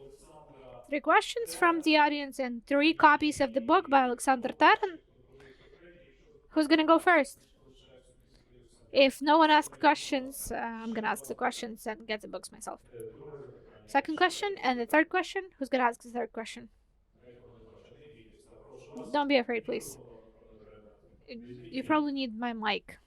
3 questions from the audience and 3 copies of the book by Oleksandr Usyk. Who's gonna go first? If no one asks questions, I'm gonna ask the questions and get the books myself. Second question and the third question. Who's gonna ask the third question? Don't be afraid, please. You probably need my mic.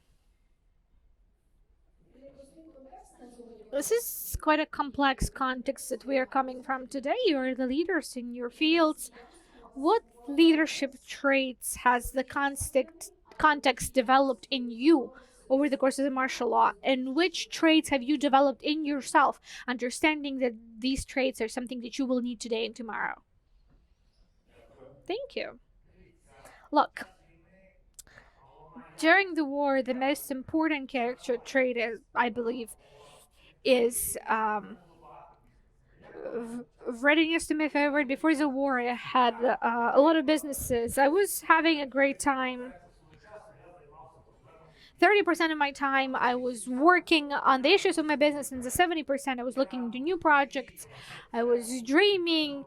This is quite a complex context that we are coming from today. You are the leaders in your fields. What leadership traits has the context developed in you over the course of the martial law? And which traits have you developed in yourself, understanding that these traits are something that you will need today and tomorrow? Thank you. Look, during the war, the most important character trait, I believe, is readiness to move forward. Before the war, I had a lot of businesses. I was having a great time. 30% of my time I was working on the issues of my business, and the 70% I was looking into new projects. I was dreaming.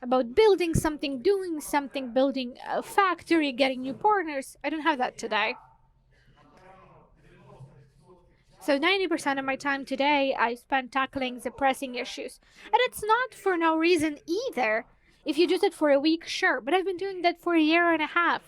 about building something, doing something, building a factory, getting new partners. I don't have that today. So 90% of my time today I spend tackling the pressing issues. And it's not for no reason either. If you do it for a week, sure, but I've been doing that for a year and a half.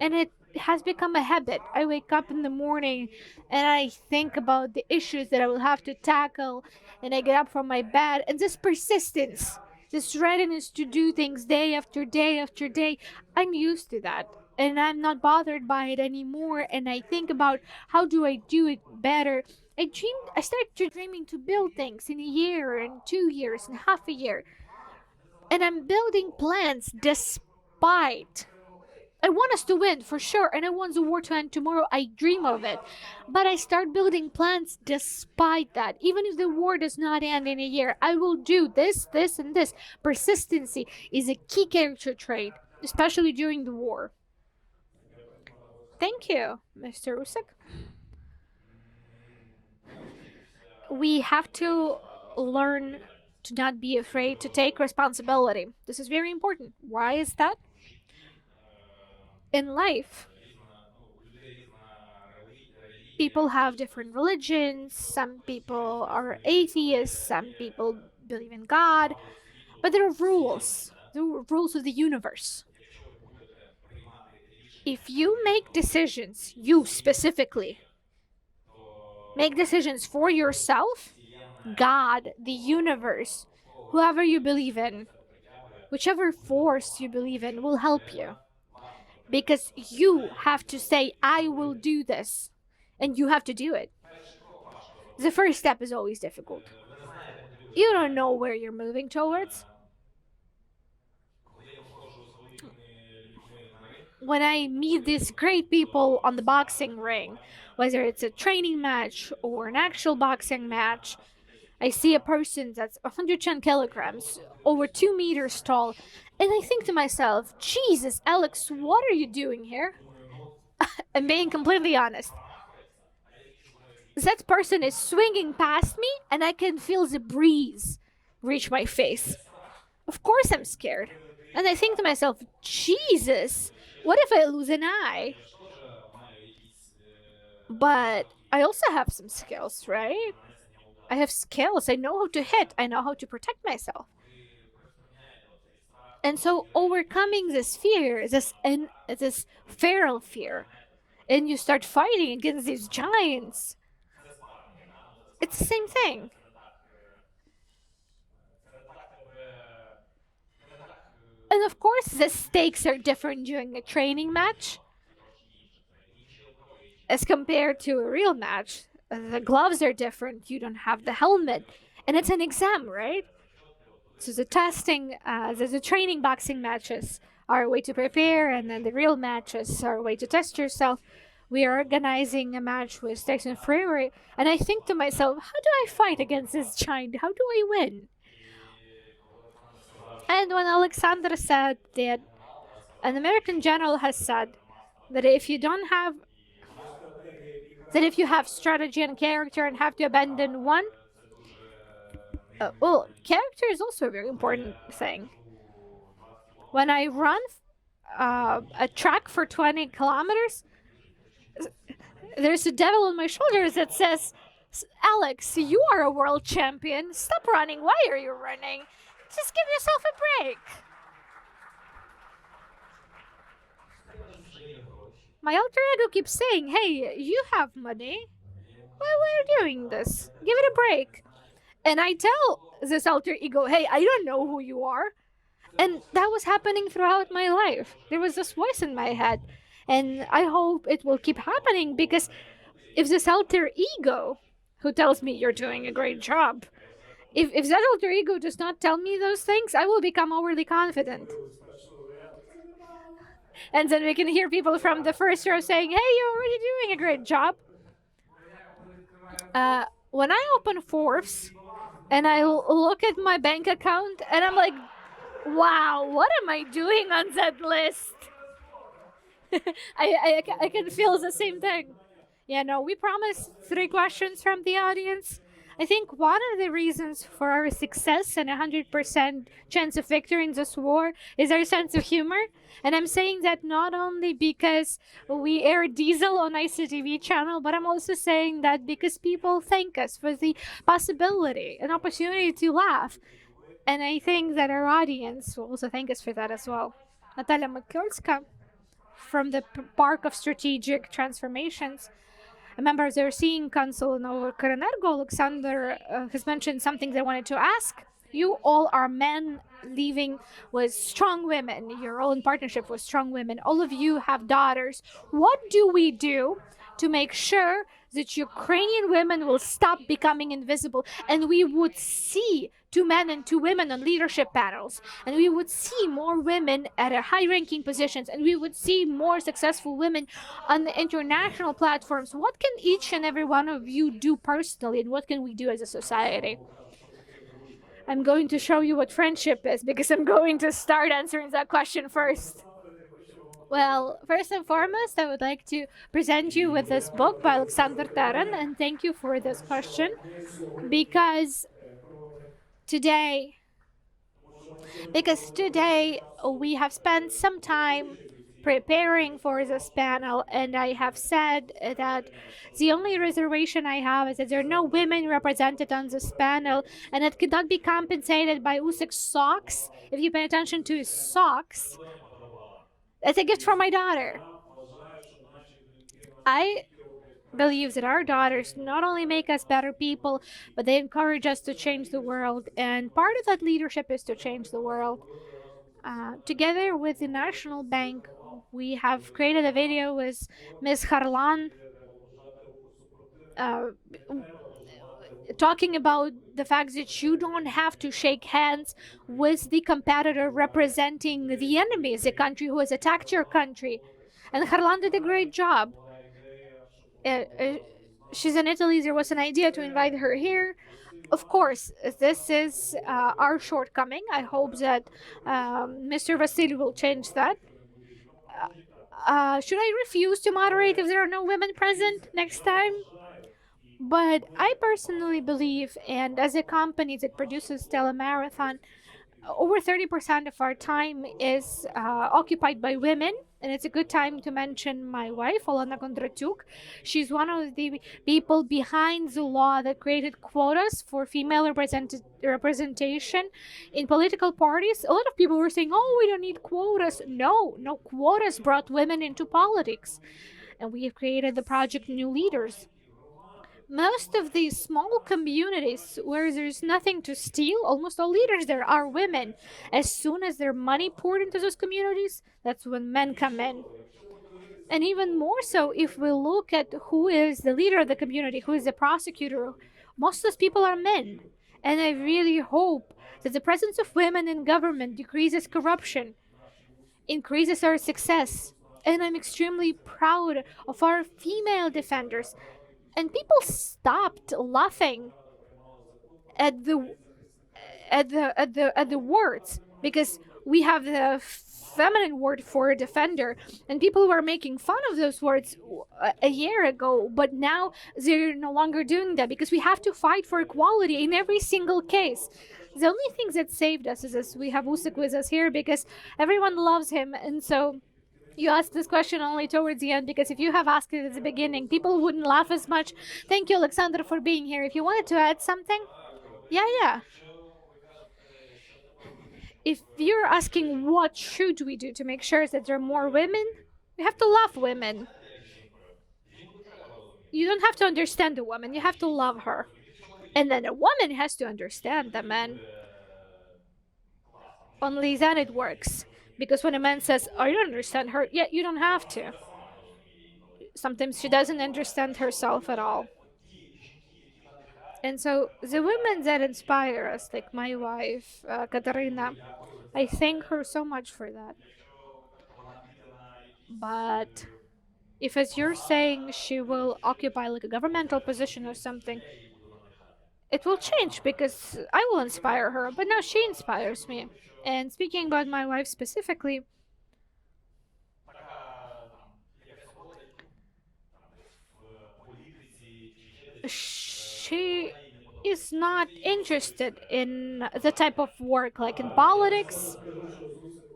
And it has become a habit. I wake up in the morning and I think about the issues that I will have to tackle, and I get up from my bed, and this persistence, this readiness to do things day after day after day, I'm used to that. And I'm not bothered by it anymore. And I think about how do I do it better. I started dreaming to build things in a year and 2 years and half a year. And I'm building plans despite I want us to win for sure, and I want the war to end tomorrow. I dream of it. But I start building plans despite that. Even if the war does not end in a year, I will do this, this, and this. Persistency is a key character trait, especially during the war. Thank you, Mr. Usyk. We have to learn to not be afraid to take responsibility. This is very important. Why is that? In life, people have different religions. Some people are atheists, some people believe in God, but there are rules, the rules of the universe. If you make decisions, you specifically make decisions for yourself, God, the universe, whoever you believe in, whichever force you believe in, will help you. Because you have to say, I will do this, and you have to do it. The first step is always difficult. You don't know where you're moving towards. When I meet these great people on the boxing ring, whether it's a training match or an actual boxing match, I see a person that's 110 kilograms, over 2 meters tall, and I think to myself, Jesus, Alex, what are you doing here? I'm being completely honest. That person is swinging past me, and I can feel the breeze reach my face. Of course I'm scared. And I think to myself, Jesus, what if I lose an eye? But I also have some skills, right? I have skills. I know how to hit. I know how to protect myself. And so overcoming this fear, this feral fear, and you start fighting against these giants, it's the same thing. And of course, the stakes are different during a training match as compared to a real match. The gloves are different. You don't have the helmet. And it's an exam, right? So the testing, the training boxing matches are a way to prepare, and then the real matches are a way to test yourself. We are organizing a match with Tyson Fury, and I think to myself, how do I fight against this giant? How do I win? And when Alexander said that an American general has said that if you have strategy and character and have to abandon one, well, character is also a very important thing. When I run a track for 20 kilometers, there's a devil on my shoulders that says, Alex, you are a world champion. Stop running. Why are you running? Just give yourself a break. My alter ego keeps saying, hey, you have money. Why are you doing this? Give it a break. And I tell this alter ego, hey, I don't know who you are. And that was happening throughout my life. There was this voice in my head. And I hope it will keep happening, because if this alter ego who tells me you're doing a great job, if that alter ego does not tell me those things, I will become overly confident. And then we can hear people from the first row saying, hey, you're already doing a great job. When I open Forbes and I look at my bank account and I'm like, wow, what am I doing on that list? I can feel the same thing. Yeah, no, we promised 3 questions from the audience. I think one of the reasons for our success and 100% chance of victory in this war is our sense of humor. And I'm saying that not only because we air Diesel on ICTV channel, but I'm also saying that because people thank us for the possibility, an opportunity to laugh. And I think that our audience will also thank us for that as well. Natalia Makulska from the Park of Strategic Transformations, a member of the Overseeing Council in Ukrenergo, Oleksandr, has mentioned something they wanted to ask. You all are men living with strong women, your own partnership with strong women. All of you have daughters. What do we do to make sure that Ukrainian women will stop becoming invisible and we would see two men and two women on leadership panels, and we would see more women at high ranking positions, and we would see more successful women on the international platforms? What can each and every one of you do personally, and what can we do as a society? I'm going to show you what friendship is because I'm going to start answering that question first. Well, first and foremost, I would like to present you with this book by Oleksandr Taran, and thank you for this question because today we have spent some time preparing for this panel, and I have said that the only reservation I have is that there are no women represented on this panel, and it cannot be compensated by Usyk's socks. If you pay attention to his socks, that's a gift from my daughter. I believe that our daughters not only make us better people, but they encourage us to change the world, and part of that leadership is to change the world. Together with the National Bank, we have created a video with Ms. Harlan uh, talking about the fact that you don't have to shake hands with the competitor representing the enemy, the country who has attacked your country. And Harlan did a great job. She's in Italy. There was an idea to invite her here. Of course, this is our shortcoming. I hope that Mr. Vasyl will change that. Should I refuse to moderate if there are no women present next time? But I personally believe, and as a company that produces Telemarathon, over 30% of our time is occupied by women. And it's a good time to mention my wife, Olena Kondratyuk. She's one of the people behind the law that created quotas for female representation in political parties. A lot of people were saying, oh, we don't need quotas. No, quotas brought women into politics. And we have created the project New Leaders. Most of these small communities where there's nothing to steal, almost all leaders there are women. As soon as there's money poured into those communities, that's when men come in. And even more so, if we look at who is the leader of the community, who is the prosecutor, most of those people are men. And I really hope that the presence of women in government decreases corruption, increases our success. And I'm extremely proud of our female defenders. And people stopped laughing at the words, because we have the feminine word for a defender, and people were making fun of those words a year ago, but now they're no longer doing that because we have to fight for equality in every single case. The only thing that saved us is this: we have Usyk with us here because everyone loves him, and so you asked this question only towards the end, because if you have asked it at the beginning, people wouldn't laugh as much. Thank you, Alexander, for being here. If you wanted to add something? Yeah. If you're asking what should we do to make sure that there are more women, we have to love women. You don't have to understand a woman, you have to love her. And then a woman has to understand the man. Only then it works. Because when a man says, oh, you don't understand her, yeah, you don't have to. Sometimes she doesn't understand herself at all. And so the women that inspire us, like my wife, Katarina, I thank her so much for that. But if, as you're saying, she will occupy like a governmental position or something, it will change because I will inspire her, but now she inspires me. And speaking about my wife specifically, she was not interested in the type of work like in politics,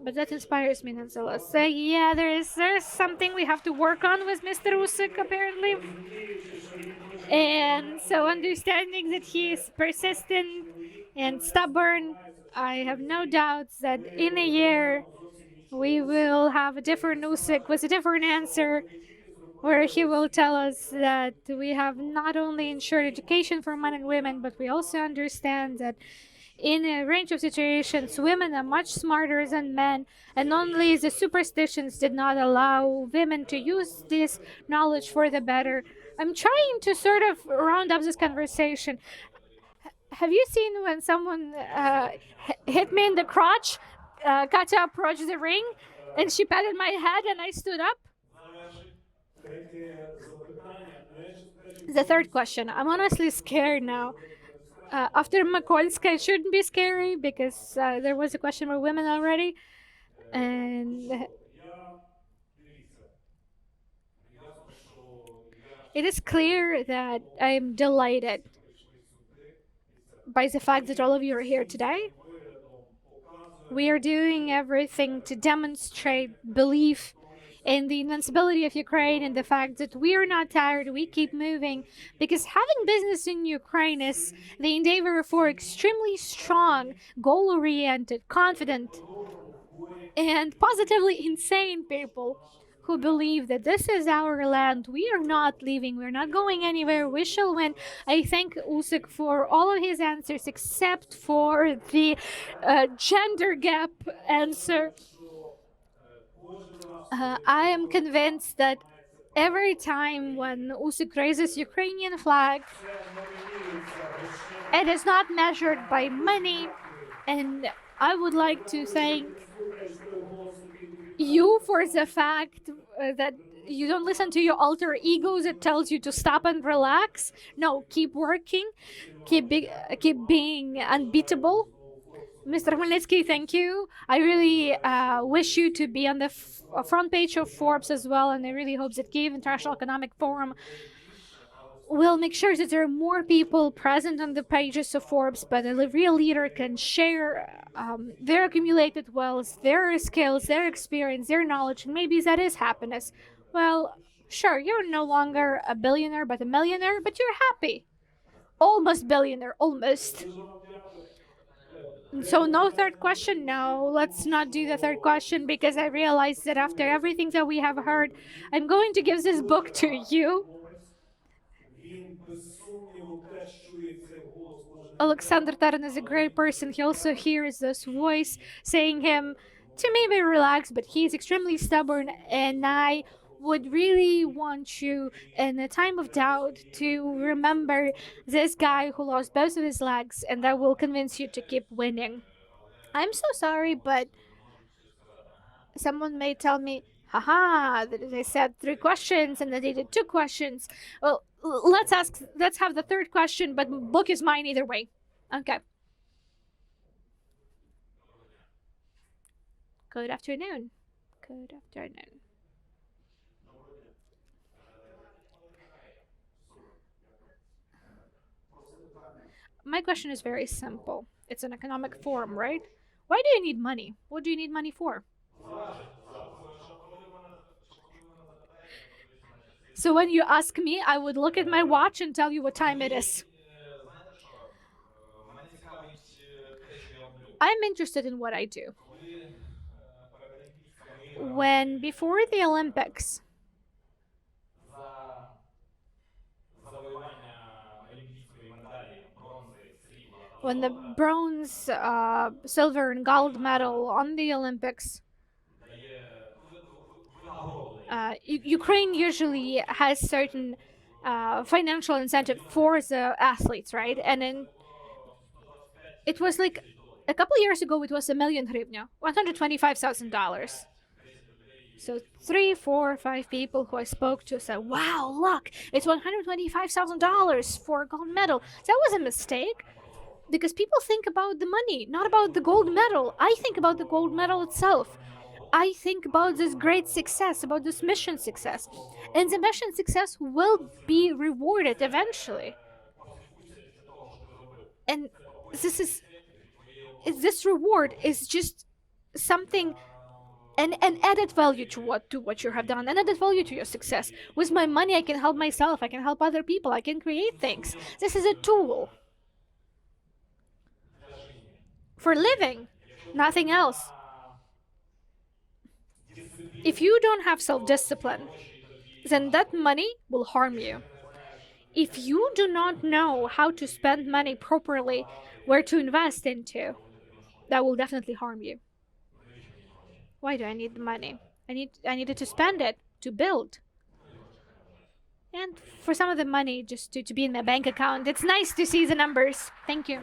but that inspires me nonetheless. So yeah, there's something we have to work on with Mr. Usyk apparently, and so understanding that he is persistent and stubborn, I have no doubts that in a year we will have a different Usyk with a different answer, where he will tell us that we have not only ensured education for men and women, but we also understand that in a range of situations, women are much smarter than men, and only the superstitions did not allow women to use this knowledge for the better. I'm trying to sort of round up this conversation. Have you seen when someone hit me in the crotch, got to approach the ring, and she patted my head and I stood up? The third question. I'm honestly scared now. After Makolska, it shouldn't be scary because there was a question for women already. And it is clear that I'm delighted by the fact that all of you are here today. We are doing everything to demonstrate belief in the invincibility of Ukraine and the fact that we are not tired, we keep moving, because having business in Ukraine is the endeavor for extremely strong, goal-oriented, confident, and positively insane people who believe that this is our land. We are not leaving. We're not going anywhere. We shall win. I thank Usyk for all of his answers except for the gender gap answer. I am convinced that every time when Usyk raises Ukrainian flag, it is not measured by money, and I would like to thank you for the fact that you don't listen to your alter egos that tells you to stop and relax. No, keep working, keep being unbeatable. Mr. Khmelnytsky, thank you. I really wish you to be on the front page of Forbes as well, and I really hope that Kyiv International Economic Forum will make sure that there are more people present on the pages of Forbes, but a real leader can share their accumulated wealth, their skills, their experience, their knowledge, and maybe that is happiness. Well, sure, you're no longer a billionaire but a millionaire, but you're happy. Almost billionaire, almost. So no third question? No, let's not do the third question because I realized that after everything that we have heard, I'm going to give this book to you. Oleksandr Taran is a great person. He also hears this voice saying him to maybe relax, but he's extremely stubborn, and I would really want you in a time of doubt to remember this guy who lost both of his legs, and that will convince you to keep winning. I'm so sorry, but someone may tell me, haha, they said 3 questions and then they did 2 questions. Well, let's have the third question, but book is mine either way. Okay. Good afternoon. Good afternoon. My question is very simple. It's an economic forum, right? Why do you need money? What do you need money for? So when you ask me, I would look at my watch and tell you what time it is. I'm interested in what I do. When before the Olympics, when the bronze, silver, and gold medal on the Olympics, Ukraine usually has certain financial incentive for the athletes, right? And then it was like a couple years ago, it was 1 million hryvnia, $125,000. So 3, 4, 5 people who I spoke to said, wow, look, it's $125,000 for a gold medal. That was a mistake because people think about the money, not about the gold medal. I think about the gold medal itself. I think about this great success, about this mission success. And the mission success will be rewarded eventually. And this this reward is just something, an added value to what you have done, an added value to your success. With my money, I can help myself, I can help other people, I can create things. This is a tool for living, nothing else. If you don't have self-discipline, then that money will harm you. If you do not know how to spend money properly, where to invest into, that will definitely harm you. Why do I need the money? I needed to spend it to build. And for some of the money just to be in my bank account. It's nice to see the numbers. Thank you.